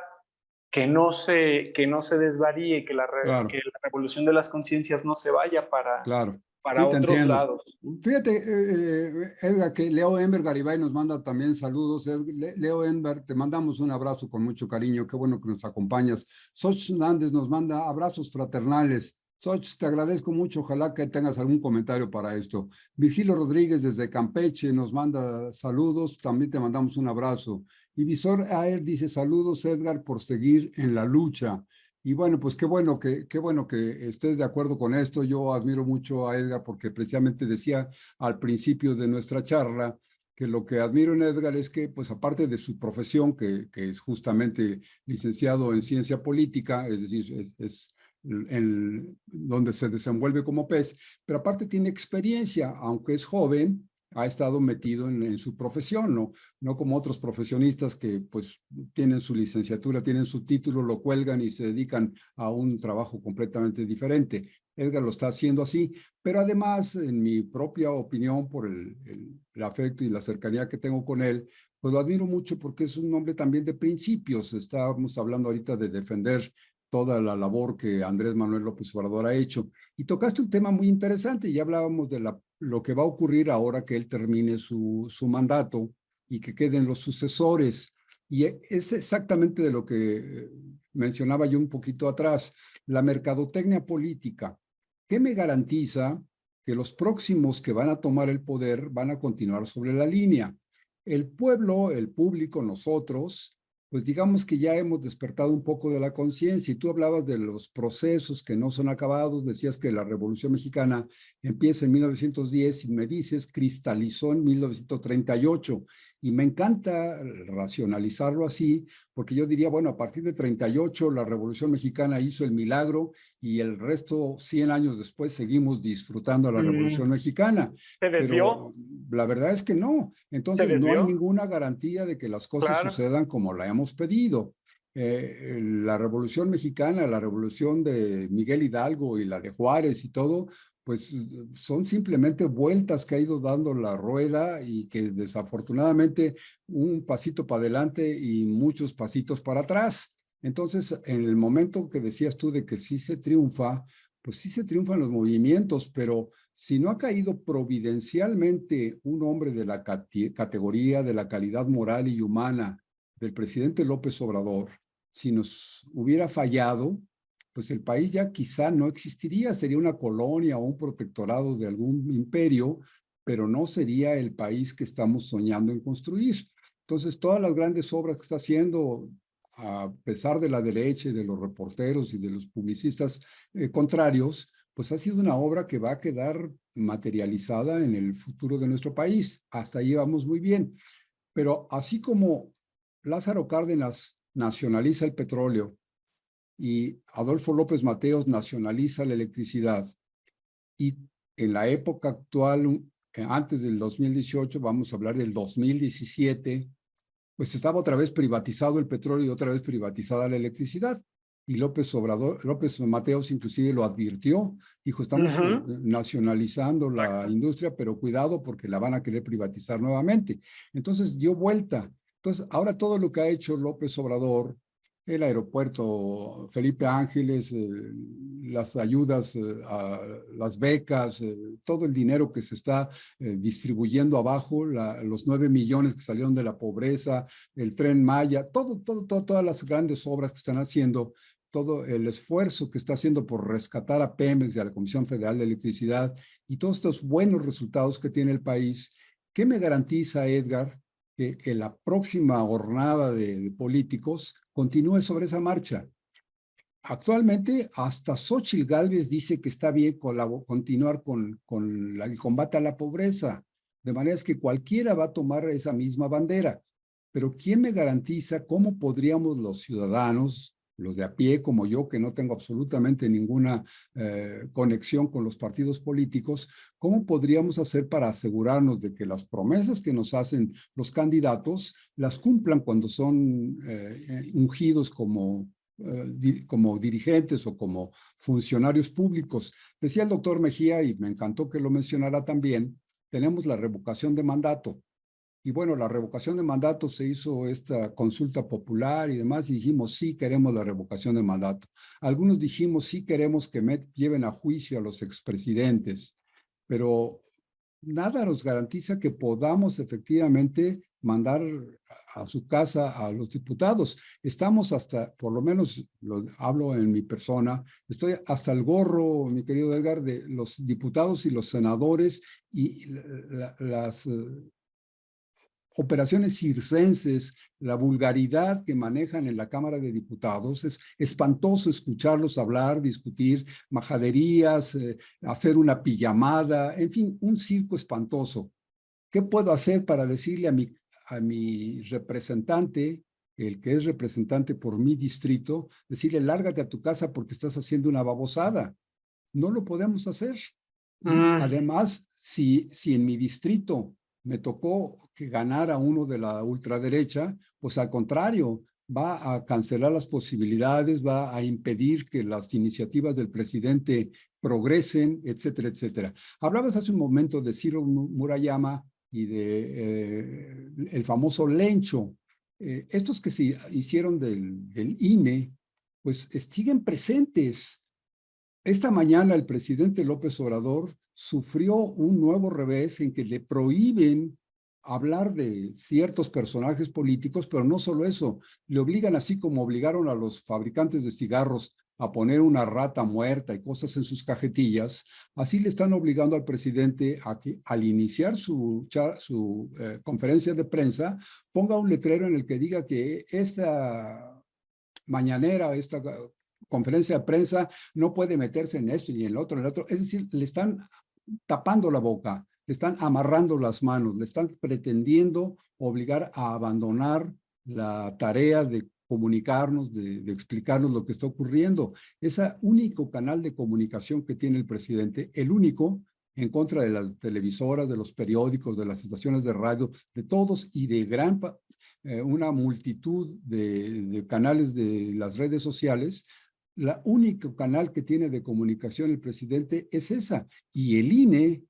que no se desvaríe, Claro, que la revolución de las conciencias no se vaya claro. para Sí, te otros entiendo. lados. Fíjate, Edgar, que Leo Enver Garibay nos manda también saludos. Leo Enver, te mandamos un abrazo con mucho cariño. Qué bueno que nos acompañas. Soch Nández nos manda abrazos fraternales. Soch, te agradezco mucho. Ojalá que tengas algún comentario para esto. Virgilio Rodríguez desde Campeche nos manda saludos. También te mandamos un abrazo. Y Visor Aer dice saludos, Edgar, por seguir en la lucha. Y bueno, pues qué bueno que estés de acuerdo con esto. Yo admiro mucho a Edgar porque precisamente decía al principio de nuestra charla que lo que admiro en Edgar es que, pues aparte de su profesión, que es justamente licenciado en ciencia política, es decir, es donde se desenvuelve como pez, pero aparte tiene experiencia, aunque es joven, ha estado metido en su profesión, ¿no? No como otros profesionistas que pues tienen su licenciatura, tienen su título, lo cuelgan y se dedican a un trabajo completamente diferente. Edgar lo está haciendo así, pero además, en mi propia opinión, por el afecto y la cercanía que tengo con él, pues lo admiro mucho porque es un hombre también de principios. Estábamos hablando ahorita de defender toda la labor que Andrés Manuel López Obrador ha hecho. Y tocaste un tema muy interesante, ya hablábamos de lo que va a ocurrir ahora que él termine su mandato y que queden los sucesores. Y es exactamente de lo que mencionaba yo un poquito atrás, la mercadotecnia política. ¿Qué me garantiza que los próximos que van a tomar el poder van a continuar sobre la línea? El pueblo, el público, nosotros, pues digamos que ya hemos despertado un poco de la conciencia y tú hablabas de los procesos que no son acabados, decías que la Revolución Mexicana empieza en 1910 y me dices cristalizó en 1938 y me encanta racionalizarlo así porque yo diría, bueno, a partir de 38 la Revolución Mexicana hizo el milagro y el resto 100 años después seguimos disfrutando la Revolución Mexicana, ¿Se pero desvió? la verdad es que no. ¿Se Entonces, no hay desvió? ninguna garantía de que las cosas Claro. sucedan como la hemos pedido. La Revolución Mexicana, la Revolución de Miguel Hidalgo y la de Juárez y todo, pues son simplemente vueltas que ha ido dando la rueda y que desafortunadamente un pasito para adelante y muchos pasitos para atrás. Entonces, en el momento que decías tú de que sí se triunfa, pues sí se triunfan los movimientos, pero si no ha caído providencialmente un hombre de la categoría, de la calidad moral y humana del presidente López Obrador, si nos hubiera fallado, pues el país ya quizá no existiría, sería una colonia o un protectorado de algún imperio, pero no sería el país que estamos soñando en construir. Entonces, todas las grandes obras que está haciendo, a pesar de la derecha y de los reporteros y de los publicistas contrarios, pues ha sido una obra que va a quedar materializada en el futuro de nuestro país. Hasta ahí vamos muy bien. Pero así como Lázaro Cárdenas nacionaliza el petróleo y Adolfo López Mateos nacionaliza la electricidad, y en la época actual, antes del 2018, vamos a hablar del 2017, pues estaba otra vez privatizado el petróleo y otra vez privatizada la electricidad. Y López Mateos inclusive lo advirtió, dijo, estamos nacionalizando la industria, pero cuidado porque la van a querer privatizar nuevamente. Entonces dio vuelta. Entonces, ahora todo lo que ha hecho López Obrador, el aeropuerto Felipe Ángeles, las ayudas a las becas, todo el dinero que se está distribuyendo abajo, los 9 millones que salieron de la pobreza, el Tren Maya, todas las grandes obras que están haciendo, todo el esfuerzo que está haciendo por rescatar a Pemex y a la Comisión Federal de Electricidad y todos estos buenos resultados que tiene el país. ¿Qué me garantiza, Edgar, que en la próxima jornada de políticos continúe sobre esa marcha? Actualmente, hasta Xóchitl Gálvez dice que está bien continuar con el combate a la pobreza, de manera que cualquiera va a tomar esa misma bandera. Pero ¿quién me garantiza cómo podríamos los ciudadanos, los de a pie como yo, que no tengo absolutamente ninguna conexión con los partidos políticos, cómo podríamos hacer para asegurarnos de que las promesas que nos hacen los candidatos las cumplan cuando son ungidos como como dirigentes o como funcionarios públicos. Decía el doctor Mejía, y me encantó que lo mencionara también, tenemos la revocación de mandato. Y bueno, la revocación de mandato se hizo esta consulta popular y demás, y dijimos sí queremos la revocación de mandato. Algunos dijimos sí queremos que lleven a juicio a los expresidentes, pero nada nos garantiza que podamos efectivamente mandar a su casa a los diputados. Estamos hasta, por lo menos hablo en mi persona, estoy hasta el gorro, mi querido Edgar, de los diputados y los senadores y las operaciones circenses, la vulgaridad que manejan en la Cámara de Diputados. Es espantoso escucharlos hablar, discutir majaderías, hacer una pijamada, en fin, un circo espantoso. ¿Qué puedo hacer para decirle a mi representante, el que es representante por mi distrito, decirle lárgate a tu casa porque estás haciendo una babosada? No lo podemos hacer. Y además, si en mi distrito me tocó que ganara uno de la ultraderecha, pues al contrario, va a cancelar las posibilidades, va a impedir que las iniciativas del presidente progresen, etcétera, etcétera. Hablabas hace un momento de Ciro Murayama y de el famoso Lencho. Estos que se hicieron del INE, pues siguen presentes. Esta mañana el presidente López Obrador sufrió un nuevo revés en que le prohíben hablar de ciertos personajes políticos, pero no solo eso, le obligan, así como obligaron a los fabricantes de cigarros a poner una rata muerta y cosas en sus cajetillas, así le están obligando al presidente a que al iniciar su conferencia de prensa ponga un letrero en el que diga que esta mañanera, esta conferencia de prensa no puede meterse en esto y en el otro, Es decir, le están tapando la boca, le están amarrando las manos, le están pretendiendo obligar a abandonar la tarea de comunicarnos, de explicarnos lo que está ocurriendo. Ese único canal de comunicación que tiene el presidente, el único, en contra de las televisoras, de los periódicos, de las estaciones de radio, de todos y de una multitud de canales de las redes sociales. La único canal que tiene de comunicación el presidente es esa. Y el INE,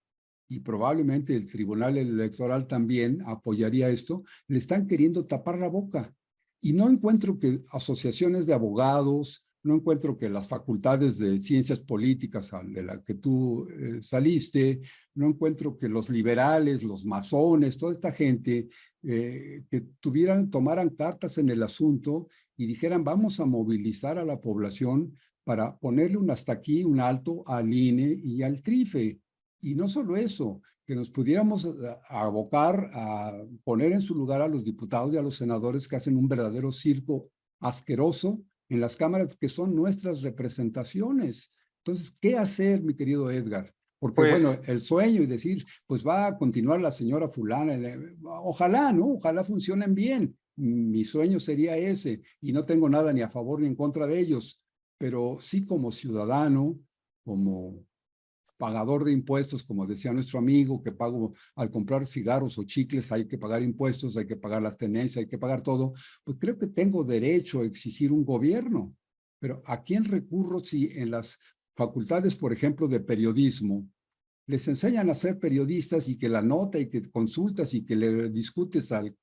y probablemente el Tribunal Electoral también apoyaría esto, le están queriendo tapar la boca. Y no encuentro que asociaciones de abogados, no encuentro que las facultades de ciencias políticas de la que tú saliste, no encuentro que los liberales, los masones, toda esta gente que tomaran cartas en el asunto y dijeran vamos a movilizar a la población para ponerle un hasta aquí, un alto al INE y al TRIFE. Y no solo eso, que nos pudiéramos abocar a poner en su lugar a los diputados y a los senadores que hacen un verdadero circo asqueroso en las cámaras que son nuestras representaciones. Entonces, ¿qué hacer, mi querido Edgar? Porque, Pues, bueno, el sueño y decir, pues va a continuar la señora fulana, ojalá, ¿no? Ojalá funcionen bien. Mi sueño sería ese y no tengo nada ni a favor ni en contra de ellos, pero sí como ciudadano, como pagador de impuestos, como decía nuestro amigo, que pago al comprar cigarros o chicles, hay que pagar impuestos, hay que pagar las tenencias, hay que pagar todo, pues creo que tengo derecho a exigir un gobierno. Pero ¿a quién recurro si en las facultades, por ejemplo, de periodismo, les enseñan a ser periodistas y que la nota y que consultas y que le discutes al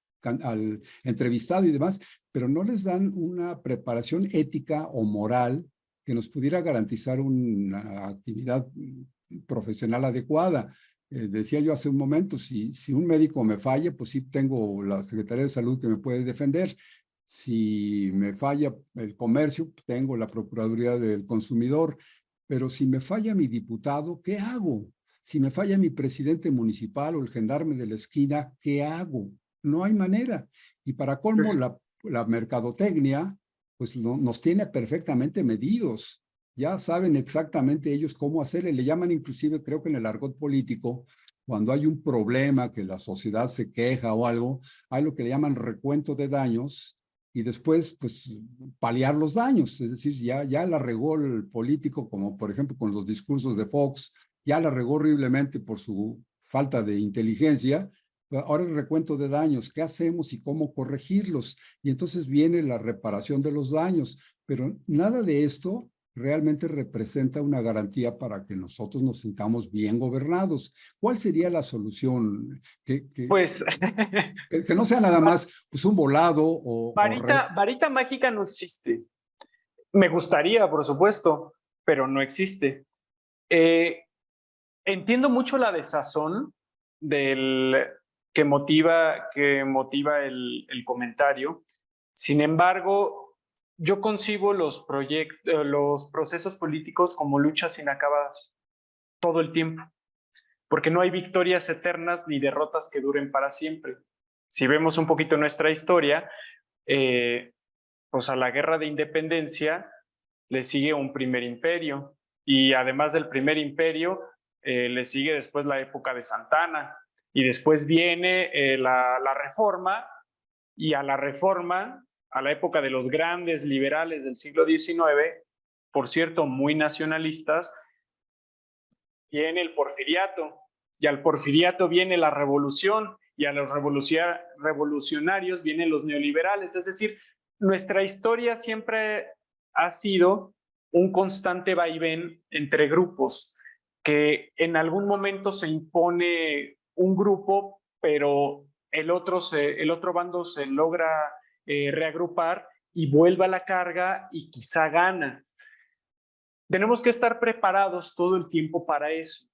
entrevistado y demás, pero no les dan una preparación ética o moral que nos pudiera garantizar una actividad profesional adecuada? Decía yo hace un momento, si un médico me falla, pues sí tengo la Secretaría de Salud que me puede defender. Si me falla el comercio, tengo la Procuraduría del Consumidor. Pero si me falla mi diputado, ¿qué hago? Si me falla mi presidente municipal o el gendarme de la esquina, ¿qué hago? No hay manera. Y para colmo, la mercadotecnia, pues nos tiene perfectamente medidos. Ya saben exactamente ellos cómo hacerle. Le llaman inclusive, creo que en el argot político, cuando hay un problema que la sociedad se queja o algo, hay lo que le llaman recuento de daños y después, pues, paliar los daños. Es decir, ya la regó el político, como por ejemplo con los discursos de Fox, ya la regó horriblemente por su falta de inteligencia, ahora el recuento de daños, ¿qué hacemos y cómo corregirlos? Y entonces viene la reparación de los daños, pero nada de esto realmente representa una garantía para que nosotros nos sintamos bien gobernados. ¿Cuál sería la solución? Pues Que no sea nada más pues, un volado varita mágica no existe. Me gustaría, por supuesto, pero no existe. Entiendo mucho la desazón del que motiva el comentario. Sin embargo, yo concibo los procesos políticos como luchas inacabadas todo el tiempo, porque no hay victorias eternas ni derrotas que duren para siempre. Si vemos un poquito nuestra historia, pues a la guerra de independencia le sigue un primer imperio, y además del primer imperio, le sigue después la época de Santana, y después viene la reforma, y a la reforma, a la época de los grandes liberales del siglo XIX, por cierto, muy nacionalistas, viene el porfiriato, y al porfiriato viene la revolución, y a los revolucionarios vienen los neoliberales. Es decir, nuestra historia siempre ha sido un constante vaivén entre grupos, que en algún momento se impone un grupo, pero el otro bando se logra reagrupar y vuelve a la carga y quizá gana. Tenemos que estar preparados todo el tiempo para eso,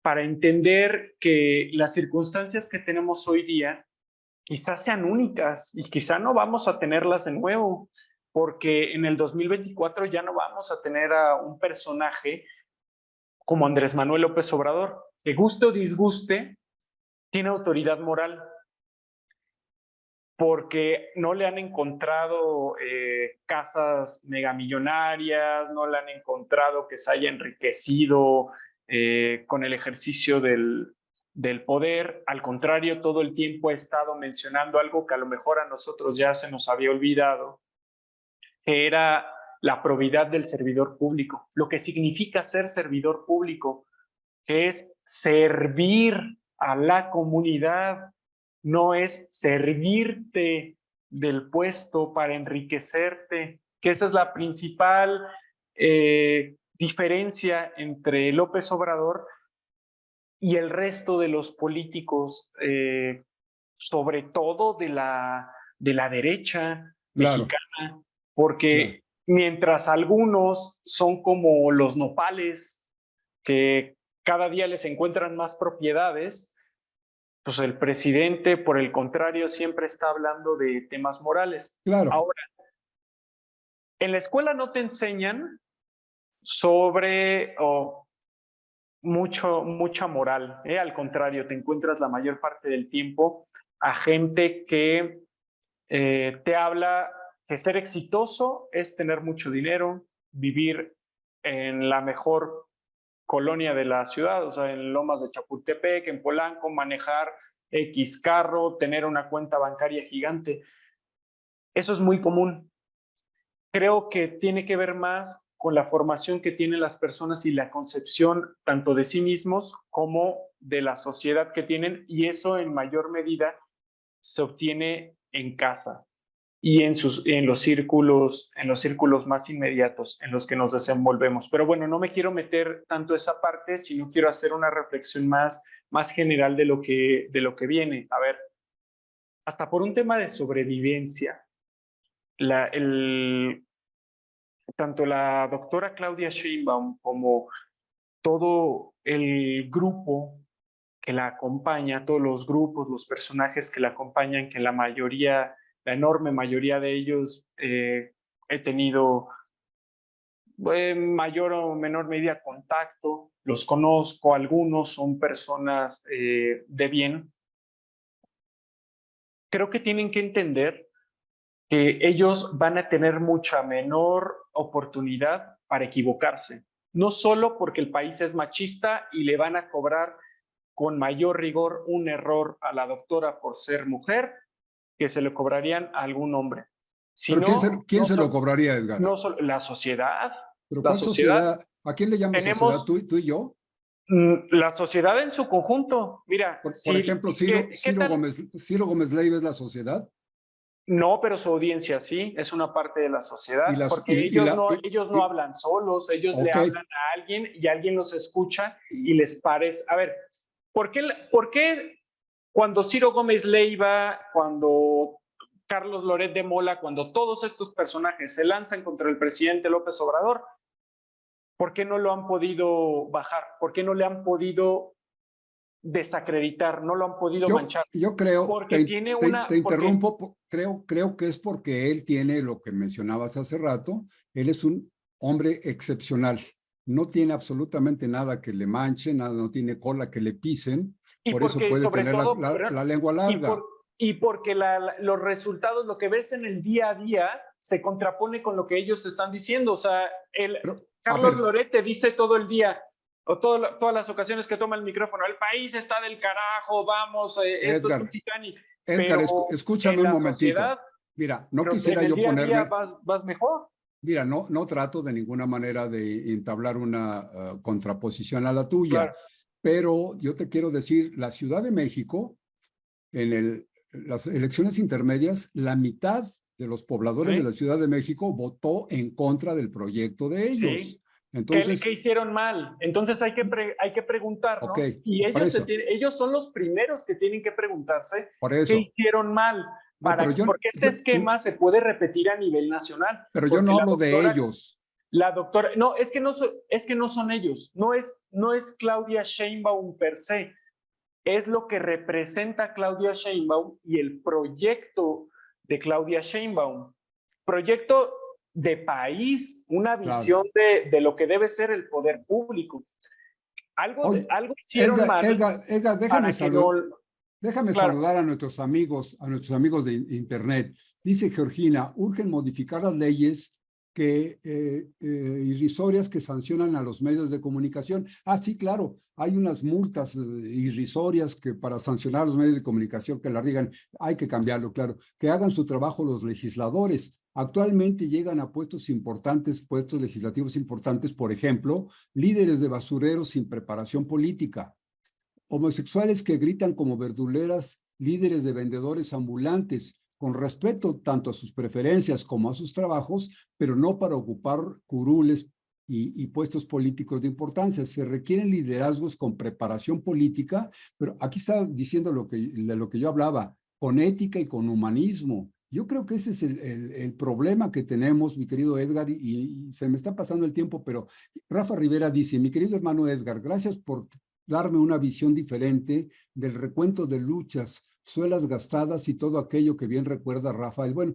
para entender que las circunstancias que tenemos hoy día quizás sean únicas y quizá no vamos a tenerlas de nuevo, porque en el 2024 ya no vamos a tener a un personaje como Andrés Manuel López Obrador, que guste o disguste, tiene autoridad moral, porque no le han encontrado casas megamillonarias, no le han encontrado que se haya enriquecido con el ejercicio del poder. Al contrario, todo el tiempo ha estado mencionando algo que a lo mejor a nosotros ya se nos había olvidado, que era la probidad del servidor público, lo que significa ser servidor público, que es servir a la comunidad, no es servirte del puesto para enriquecerte, que esa es la principal diferencia entre López Obrador y el resto de los políticos, sobre todo de la derecha Claro, mexicana, claro. porque mientras algunos son como los nopales, que cada día les encuentran más propiedades, pues el presidente, por el contrario, siempre está hablando de temas morales. Claro. Ahora, en la escuela no te enseñan sobre mucha moral, al contrario, te encuentras la mayor parte del tiempo a gente que te habla que ser exitoso es tener mucho dinero, vivir en la mejor colonia de la ciudad, o sea, en Lomas de Chapultepec, en Polanco, manejar X carro, tener una cuenta bancaria gigante. Eso es muy común. Creo que tiene que ver más con la formación que tienen las personas y la concepción tanto de sí mismos como de la sociedad que tienen, y eso en mayor medida se obtiene en casa y en los círculos más inmediatos en los que nos desenvolvemos. Pero bueno, no me quiero meter tanto esa parte, sino quiero hacer una reflexión más general de lo que viene. A ver, hasta por un tema de sobrevivencia, la, el, tanto la doctora Claudia Sheinbaum como todo el grupo que la acompaña, todos los grupos, los personajes que la acompañan, que la enorme mayoría de ellos he tenido en mayor o menor medida contacto, los conozco, algunos son personas de bien. Creo que tienen que entender que ellos van a tener mucha menor oportunidad para equivocarse, no solo porque el país es machista y le van a cobrar con mayor rigor un error a la doctora por ser mujer, que se le cobrarían a algún hombre. Si Pero no, quién se lo cobraría, Edgar? no solo la sociedad, ¿Pero la cuál sociedad. sociedad? ¿A quién le llamo sociedad? Tenemos, ¿Tú y yo? La sociedad en su conjunto, mira, Por ejemplo, ¿qué tal? Ciro Gómez Leiva es la sociedad. No, pero su audiencia sí, es una parte de la sociedad, Y las, porque ellos no y- hablan solos, ellos le ok, hablan a alguien y alguien los escucha y les parece. A ver, ¿por qué cuando Ciro Gómez Leiva, cuando Carlos Loret de Mola, cuando todos estos personajes se lanzan contra el presidente López Obrador, ¿por qué no lo han podido bajar? ¿Por qué no le han podido desacreditar? No lo han podido manchar. yo creo, Porque tiene una, te porque, interrumpo, creo que es porque él tiene lo que mencionabas hace rato, él es un hombre excepcional, no tiene absolutamente nada que le manche, nada, no tiene cola que le pisen, y por eso porque puede sobre tener todo, la lengua y, larga. y porque los resultados, lo que ves en el día a día, se contrapone con lo que ellos te están diciendo. O sea, Pero, a Carlos ver, Loret te dice todo el día, o todas las ocasiones que toma el micrófono, el país está del carajo, vamos, esto es un Edgar, Titanic, Edgar, pero escúchame en un la momentito. sociedad, Mira, no pero en quisiera el yo día a día ponerme, vas mejor. mira, no trato de ninguna manera de entablar una contraposición a la tuya, Claro. pero yo te quiero decir, la Ciudad de México, las elecciones intermedias, la mitad de los pobladores de la ¿Sí? Ciudad de México votó en contra del proyecto de ellos. Sí. ¿Qué Entonces, hicieron mal? Entonces hay que ok, preguntarnos, y por eso, ellos son los primeros que tienen que preguntarse por qué eso. hicieron mal, No, porque este esquema se puede repetir a nivel nacional, pero yo porque no hablo de ellos. la doctora, no, es que no son ellos, no es Claudia Sheinbaum per se, es lo que representa Claudia Sheinbaum y el proyecto de Claudia Sheinbaum. Proyecto de país, una Claro. visión de lo que debe ser el poder público. Oye, Algo hicieron mal Edgar, para que no, déjame claro, saludar a nuestros amigos de Internet. Dice Georgina, urgen modificar las leyes irrisorias que sancionan a los medios de comunicación. Ah, sí, claro, hay unas multas irrisorias que para sancionar a los medios de comunicación que la riegan, hay que cambiarlo, claro. Que hagan su trabajo los legisladores. Actualmente llegan a puestos importantes, puestos legislativos importantes, por ejemplo, líderes de basureros sin preparación política, homosexuales que gritan como verduleras, líderes de vendedores ambulantes, con respeto tanto a sus preferencias como a sus trabajos, pero no para ocupar curules y puestos políticos de importancia. Se requieren liderazgos con preparación política, pero aquí está diciendo de lo que yo hablaba, con ética y con humanismo. Yo creo que ese es el problema que tenemos, mi querido Edgar, y se me está pasando el tiempo, pero Rafa Rivera dice, mi querido hermano Edgar, gracias por darme una visión diferente del recuento de luchas, suelas gastadas y todo aquello que bien recuerda Rafael. Bueno,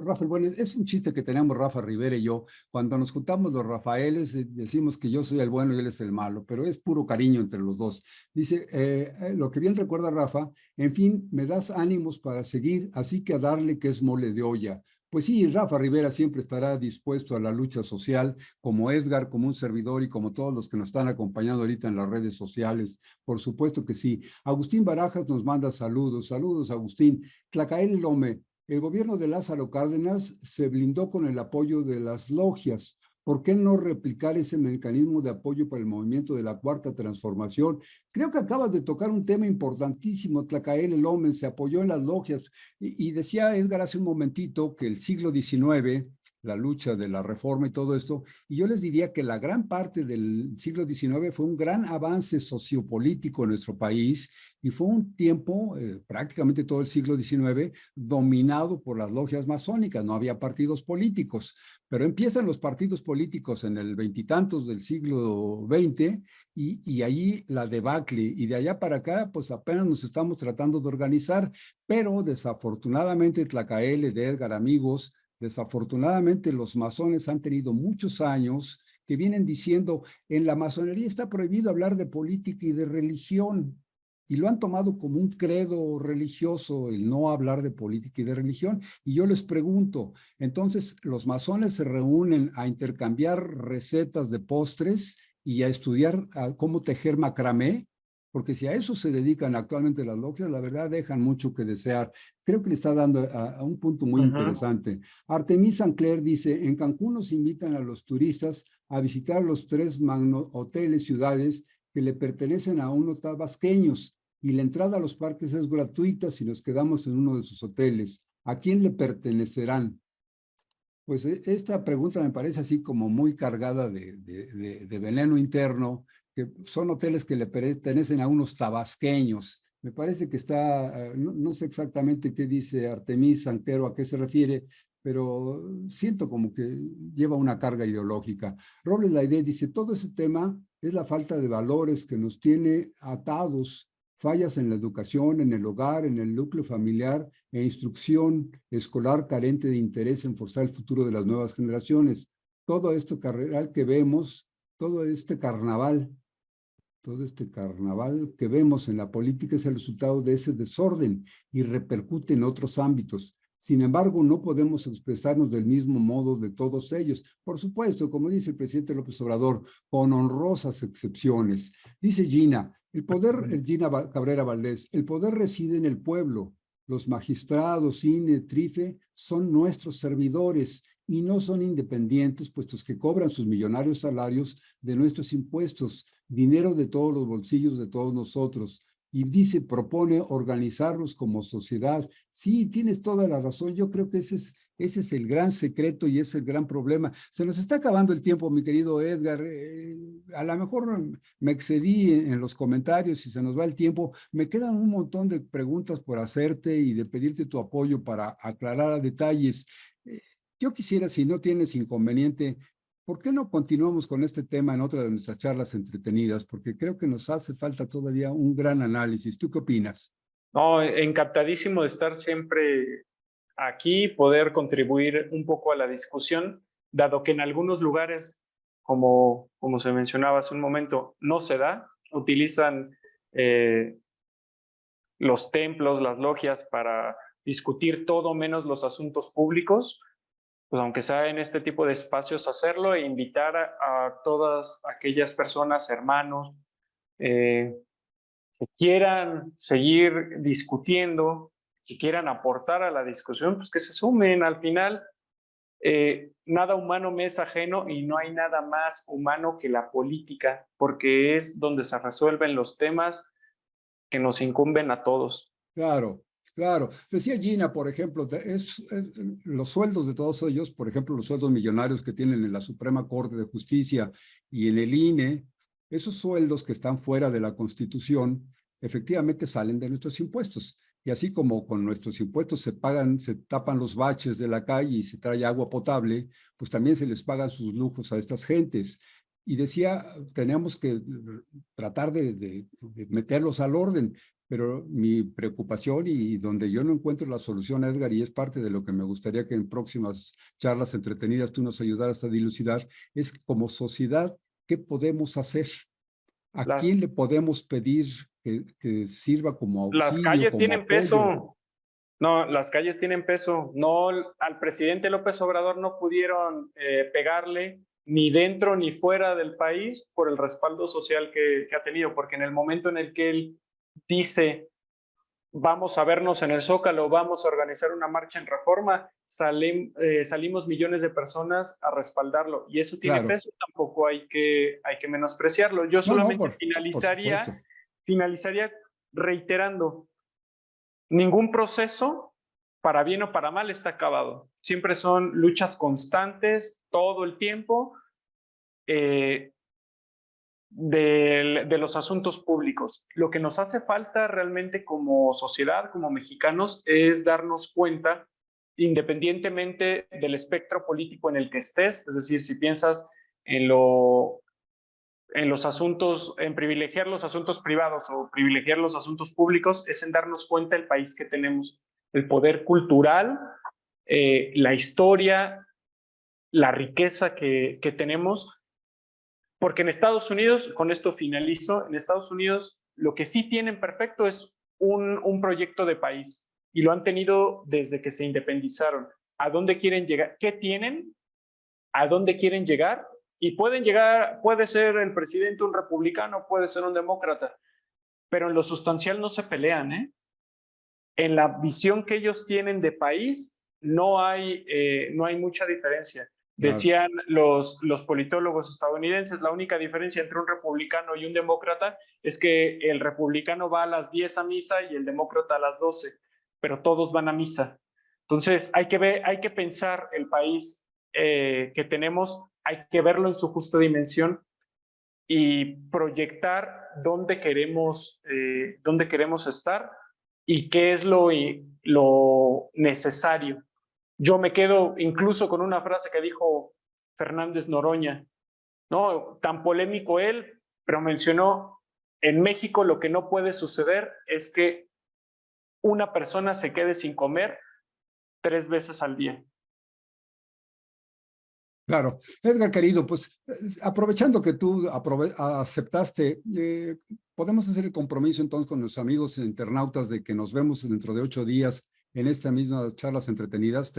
Rafael, bueno, es un chiste que tenemos Rafa Rivera y yo. Cuando nos juntamos los Rafaeles, decimos que yo soy el bueno y él es el malo, pero es puro cariño entre los dos. Dice, lo que bien recuerda Rafa, en fin, me das ánimos para seguir, así que a darle que es mole de olla. Pues sí, Rafa Rivera siempre estará dispuesto a la lucha social, como Edgar, como un servidor y como todos los que nos están acompañando ahorita en las redes sociales. Por supuesto que sí. Agustín Barajas nos manda saludos. Saludos, Agustín. Tlacael Lome, el gobierno de Lázaro Cárdenas se blindó con el apoyo de las logias. ¿Por qué no replicar ese mecanismo de apoyo para el movimiento de la Cuarta Transformación? Creo que acabas de tocar un tema importantísimo. Tlacael Lome se apoyó en las logias. Y decía Edgar hace un momentito que el siglo XIX, la lucha de la reforma y todo esto, y yo les diría que la gran parte del siglo XIX fue un gran avance sociopolítico en nuestro país y fue un tiempo, prácticamente todo el siglo XIX, dominado por las logias masónicas, no había partidos políticos, pero empiezan los partidos políticos en el veintitantos del siglo XX y ahí la debacle, y de allá para acá, pues apenas nos estamos tratando de organizar, pero desafortunadamente Tlacael, de Edgar, amigos, desafortunadamente los masones han tenido muchos años que vienen diciendo, en la masonería está prohibido hablar de política y de religión, y lo han tomado como un credo religioso el no hablar de política y de religión. Y yo les pregunto, entonces los masones se reúnen a intercambiar recetas de postres y a estudiar cómo tejer macramé, porque si a eso se dedican actualmente las logias, la verdad dejan mucho que desear. Creo que le está dando a un punto muy interesante. Artemis Sancler dice, en Cancún nos invitan a los turistas a visitar los 3 magno hoteles, ciudades que le pertenecen a unos tabasqueños y la entrada a los parques es gratuita si nos quedamos en uno de sus hoteles. ¿A quién le pertenecerán? Pues esta pregunta me parece así como muy cargada de veneno interno, que son hoteles que le pertenecen a unos tabasqueños. Me parece que está, no sé exactamente qué dice Artemís Santero, a qué se refiere, pero siento como que lleva una carga ideológica. Robles Laide dice, todo ese tema es la falta de valores que nos tiene atados, fallas en la educación, en el hogar, en el núcleo familiar e instrucción escolar carente de interés en forzar el futuro de las nuevas generaciones. Todo esto carnaval que vemos, todo este carnaval que vemos en la política es el resultado de ese desorden y repercute en otros ámbitos. Sin embargo, no podemos expresarnos del mismo modo de todos ellos. Por supuesto, como dice el presidente López Obrador, con honrosas excepciones. Dice Gina Cabrera Valdés, el poder reside en el pueblo. Los magistrados, INE, TRIFE son nuestros servidores y no son independientes, puestos que cobran sus millonarios salarios de nuestros impuestos, dinero de todos los bolsillos de todos nosotros. Y dice, propone organizarlos como sociedad. Sí, tienes toda la razón. Yo creo que ese es el gran secreto y ese es el gran problema. Se nos está acabando el tiempo, mi querido Edgar. A lo mejor me excedí en los comentarios y se nos va el tiempo. Me quedan un montón de preguntas por hacerte y de pedirte tu apoyo para aclarar a detalles. Yo quisiera, si no tienes inconveniente, ¿por qué no continuamos con este tema en otra de nuestras charlas entretenidas? Porque creo que nos hace falta todavía un gran análisis. ¿Tú qué opinas? No, encantadísimo de estar siempre aquí, poder contribuir un poco a la discusión, dado que en algunos lugares, como se mencionaba hace un momento, no se da, utilizan los templos, las logias para discutir todo menos los asuntos públicos, pues aunque sea en este tipo de espacios hacerlo e invitar a todas aquellas personas, hermanos, que quieran seguir discutiendo, que quieran aportar a la discusión, pues que se sumen. Al final, nada humano me es ajeno y no hay nada más humano que la política, porque es donde se resuelven los temas que nos incumben a todos. Claro, claro. Decía Gina, por ejemplo, los sueldos de todos ellos, por ejemplo, los sueldos millonarios que tienen en la Suprema Corte de Justicia y en el INE, esos sueldos que están fuera de la Constitución, efectivamente salen de nuestros impuestos. Y así como con nuestros impuestos se pagan, se tapan los baches de la calle y se trae agua potable, pues también se les pagan sus lujos a estas gentes. Y decía, tenemos que tratar de meterlos al orden. Pero mi preocupación y donde yo no encuentro la solución, Edgar, y es parte de lo que me gustaría que en próximas charlas entretenidas tú nos ayudaras a dilucidar, es como sociedad, ¿qué podemos hacer? ¿A quién Las, le podemos pedir que sirva como las auxilio, calles como tienen apoyo? peso. No, las calles tienen peso. No, al presidente López Obrador no pudieron pegarle ni dentro ni fuera del país por el respaldo social que ha tenido, porque en el momento en el que él dice vamos a vernos en el Zócalo, vamos a organizar una marcha en Reforma, salimos millones de personas a respaldarlo y eso tiene Claro. peso, tampoco hay que menospreciarlo. Yo No, no, solamente por supuesto. finalizaría reiterando, ningún proceso, para bien o para mal, está acabado. Siempre son luchas constantes, todo el tiempo, de los asuntos públicos. Lo que nos hace falta realmente como sociedad, como mexicanos, es darnos cuenta, independientemente del espectro político en el que estés, es decir, si piensas en los asuntos, en privilegiar los asuntos privados o privilegiar los asuntos públicos, es en darnos cuenta del país que tenemos, el poder cultural, la historia, la riqueza que tenemos, porque en Estados Unidos, con esto finalizo, en Estados Unidos lo que sí tienen perfecto es un proyecto de país y lo han tenido desde que se independizaron. ¿A dónde quieren llegar? ¿Qué tienen? ¿A dónde quieren llegar? Y pueden llegar, puede ser el presidente un republicano, puede ser un demócrata, pero en lo sustancial no se pelean, ¿eh? En la visión que ellos tienen de país no hay mucha diferencia. Claro. Decían los politólogos estadounidenses, la única diferencia entre un republicano y un demócrata es que el republicano va a las 10 a misa y el demócrata a las 12, pero todos van a misa. Entonces, hay que pensar el país que tenemos, hay que verlo en su justa dimensión y proyectar dónde queremos estar y qué es lo necesario. Yo me quedo incluso con una frase que dijo Fernández Noroña, ¿no? Tan polémico él, pero mencionó, en México lo que no puede suceder es que una persona se quede sin comer 3 veces al día. Claro. Edgar, querido, pues aprovechando que tú aceptaste, podemos hacer el compromiso entonces con nuestros amigos internautas de que nos vemos dentro de 8 días en estas mismas charlas entretenidas.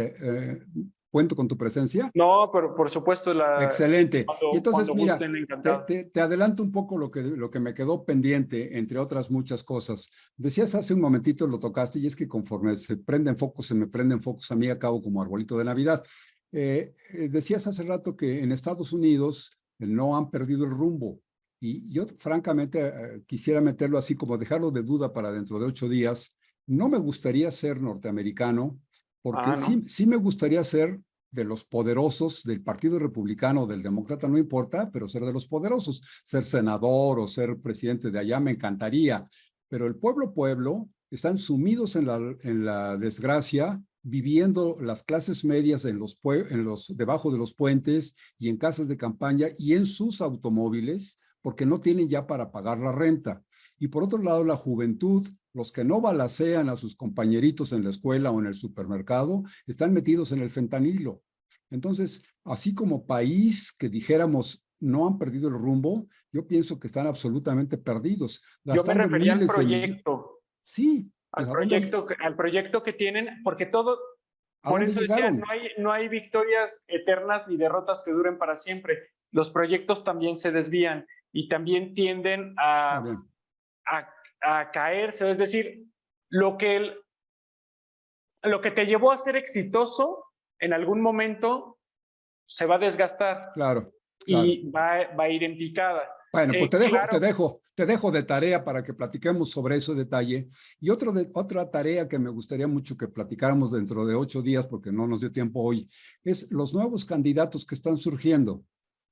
¿Cuento con tu presencia? No, pero por supuesto, Excelente. Y entonces, cuando mira, gusten, encantado. te adelanto un poco lo que me quedó pendiente, entre otras muchas cosas. Decías hace un momentito, lo tocaste, y es que conforme se prenden focos, se me prenden focos a mí, acabo como arbolito de Navidad. Decías hace rato que en Estados Unidos no han perdido el rumbo. Y yo, francamente, quisiera meterlo así, como dejarlo de duda para dentro de 8 días. No me gustaría ser norteamericano, porque ¿No? sí me gustaría ser de los poderosos del Partido Republicano o del Demócrata, no importa, pero ser de los poderosos, ser senador o ser presidente de allá me encantaría. Pero el pueblo, están sumidos en la desgracia, viviendo las clases medias debajo de los puentes y en casas de campaña y en sus automóviles, porque no tienen ya para pagar la renta. Y por otro lado, la juventud, los que no balacean a sus compañeritos en la escuela o en el supermercado, están metidos en el fentanilo. Entonces, así como país que dijéramos no han perdido el rumbo, yo pienso que están absolutamente perdidos, Yo me gastando refería al miles de millones. proyecto, Sí, pues al proyecto que tienen, porque todo, ¿a por dónde eso decía, llegaron? no hay victorias eternas ni derrotas que duren para siempre. Los proyectos también se desvían y también tienden Está bien. a caerse, es decir, lo que, lo que te llevó a ser exitoso en algún momento se va a desgastar Claro, claro. y va a ir en picada. Bueno, pues Claro, te dejo de tarea para que platiquemos sobre ese detalle. Y otra tarea que me gustaría mucho que platicáramos dentro de 8 días, porque no nos dio tiempo hoy, es los nuevos candidatos que están surgiendo.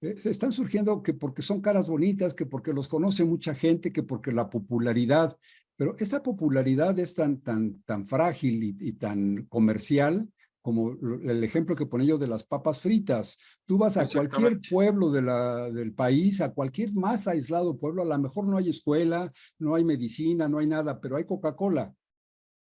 Están surgiendo que porque son caras bonitas, que porque los conoce mucha gente, que porque la popularidad, pero esta popularidad es tan frágil y tan comercial como el ejemplo que ponía yo de las papas fritas. Tú vas a cualquier exactamente. pueblo del país, a cualquier más aislado pueblo, a lo mejor no hay escuela, no hay medicina, no hay nada, pero hay Coca-Cola.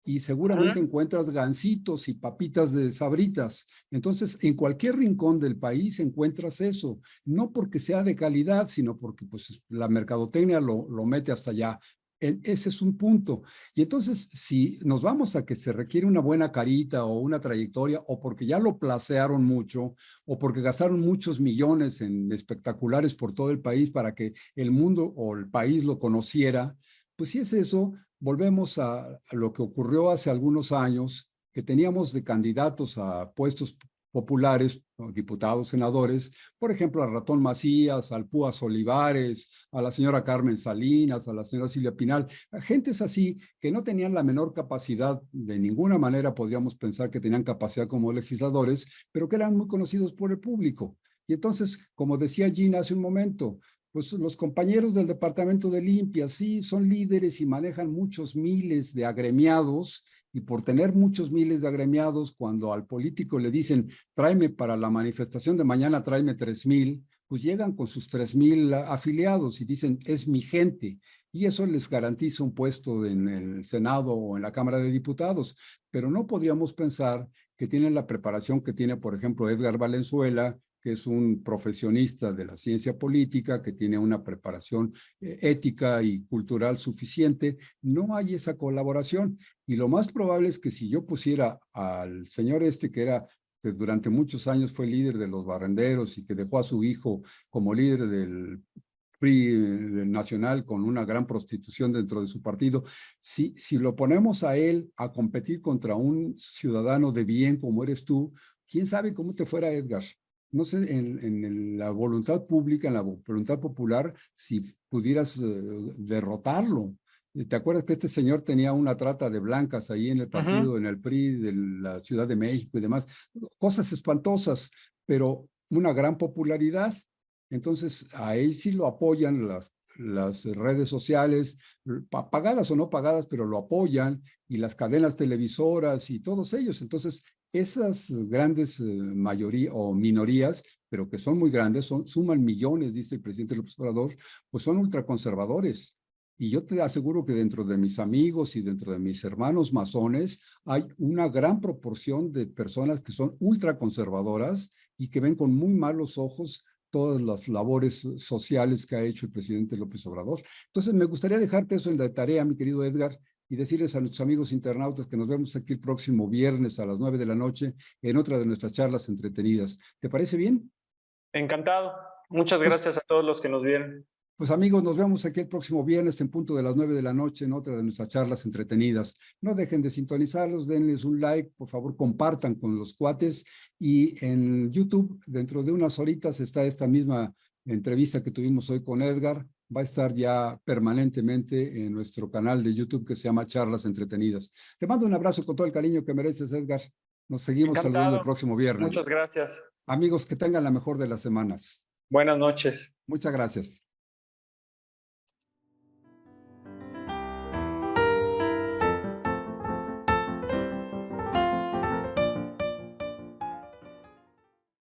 Y seguramente encuentras gancitos y papitas de Sabritas. Entonces, en cualquier rincón del país encuentras eso, no porque sea de calidad, sino porque pues, la mercadotecnia lo mete hasta allá. Ese es un punto. Y entonces, si nos vamos a que se requiere una buena carita o una trayectoria, o porque ya lo placearon mucho, o porque gastaron muchos millones en espectaculares por todo el país para que el mundo o el país lo conociera, pues si es eso, volvemos a lo que ocurrió hace algunos años, que teníamos de candidatos a puestos populares, diputados, senadores, por ejemplo, al Ratón Macías, al Púas Olivares, a la señora Carmen Salinas, a la señora Silvia Pinal, gentes así que no tenían la menor capacidad, de ninguna manera podríamos pensar que tenían capacidad como legisladores, pero que eran muy conocidos por el público. Y entonces, como decía Gina hace un momento, pues los compañeros del departamento de limpia, sí, son líderes y manejan muchos miles de agremiados, y por tener muchos miles de agremiados, cuando al político le dicen, tráeme para la manifestación de mañana, tráeme 3,000, pues llegan con sus 3,000 afiliados y dicen, es mi gente. Y eso les garantiza un puesto en el Senado o en la Cámara de Diputados. Pero no podríamos pensar que tienen la preparación que tiene, por ejemplo, Edgar Valenzuela, que es un profesionista de la ciencia política, que tiene una preparación ética y cultural suficiente. No hay esa colaboración. Y lo más probable es que si yo pusiera al señor que durante muchos años fue líder de los barrenderos y que dejó a su hijo como líder del PRI nacional con una gran prostitución dentro de su partido, si lo ponemos a él a competir contra un ciudadano de bien como eres tú, quién sabe cómo te fuera, Edgar. no sé, en la voluntad pública, en la voluntad popular, si pudieras derrotarlo. ¿Te acuerdas que este señor tenía una trata de blancas ahí en el partido, Ujú. en el PRI de la Ciudad de México y demás? Cosas espantosas, pero una gran popularidad. Entonces, ahí sí lo apoyan las redes sociales, pagadas o no pagadas, pero lo apoyan, y las cadenas televisoras y todos ellos. Entonces, esas grandes mayoría o minorías, pero que son muy grandes, suman millones, dice el presidente López Obrador, pues son ultraconservadores. Y yo te aseguro que dentro de mis amigos y dentro de mis hermanos masones hay una gran proporción de personas que son ultraconservadoras y que ven con muy malos ojos todas las labores sociales que ha hecho el presidente López Obrador. Entonces, me gustaría dejarte eso en la tarea, mi querido Edgar, y decirles a nuestros amigos internautas que nos vemos aquí el próximo viernes a las 9 de la noche en otra de nuestras charlas entretenidas. ¿Te parece bien? Encantado. Muchas Pues, gracias a todos los que nos vieron. pues amigos, nos vemos aquí el próximo viernes en punto de las 9 de la noche en otra de nuestras charlas entretenidas. No dejen de sintonizarlos, denles un like, por favor compartan con los cuates, y en YouTube dentro de unas horitas está esta misma entrevista que tuvimos hoy con Edgar. Va a estar ya permanentemente en nuestro canal de YouTube que se llama Charlas Entretenidas. Te mando un abrazo con todo el cariño que mereces, Edgar. Nos seguimos saludando el Encantado. próximo Muchas viernes. gracias. Amigos, que tengan la mejor de las semanas. Buenas noches. Muchas gracias.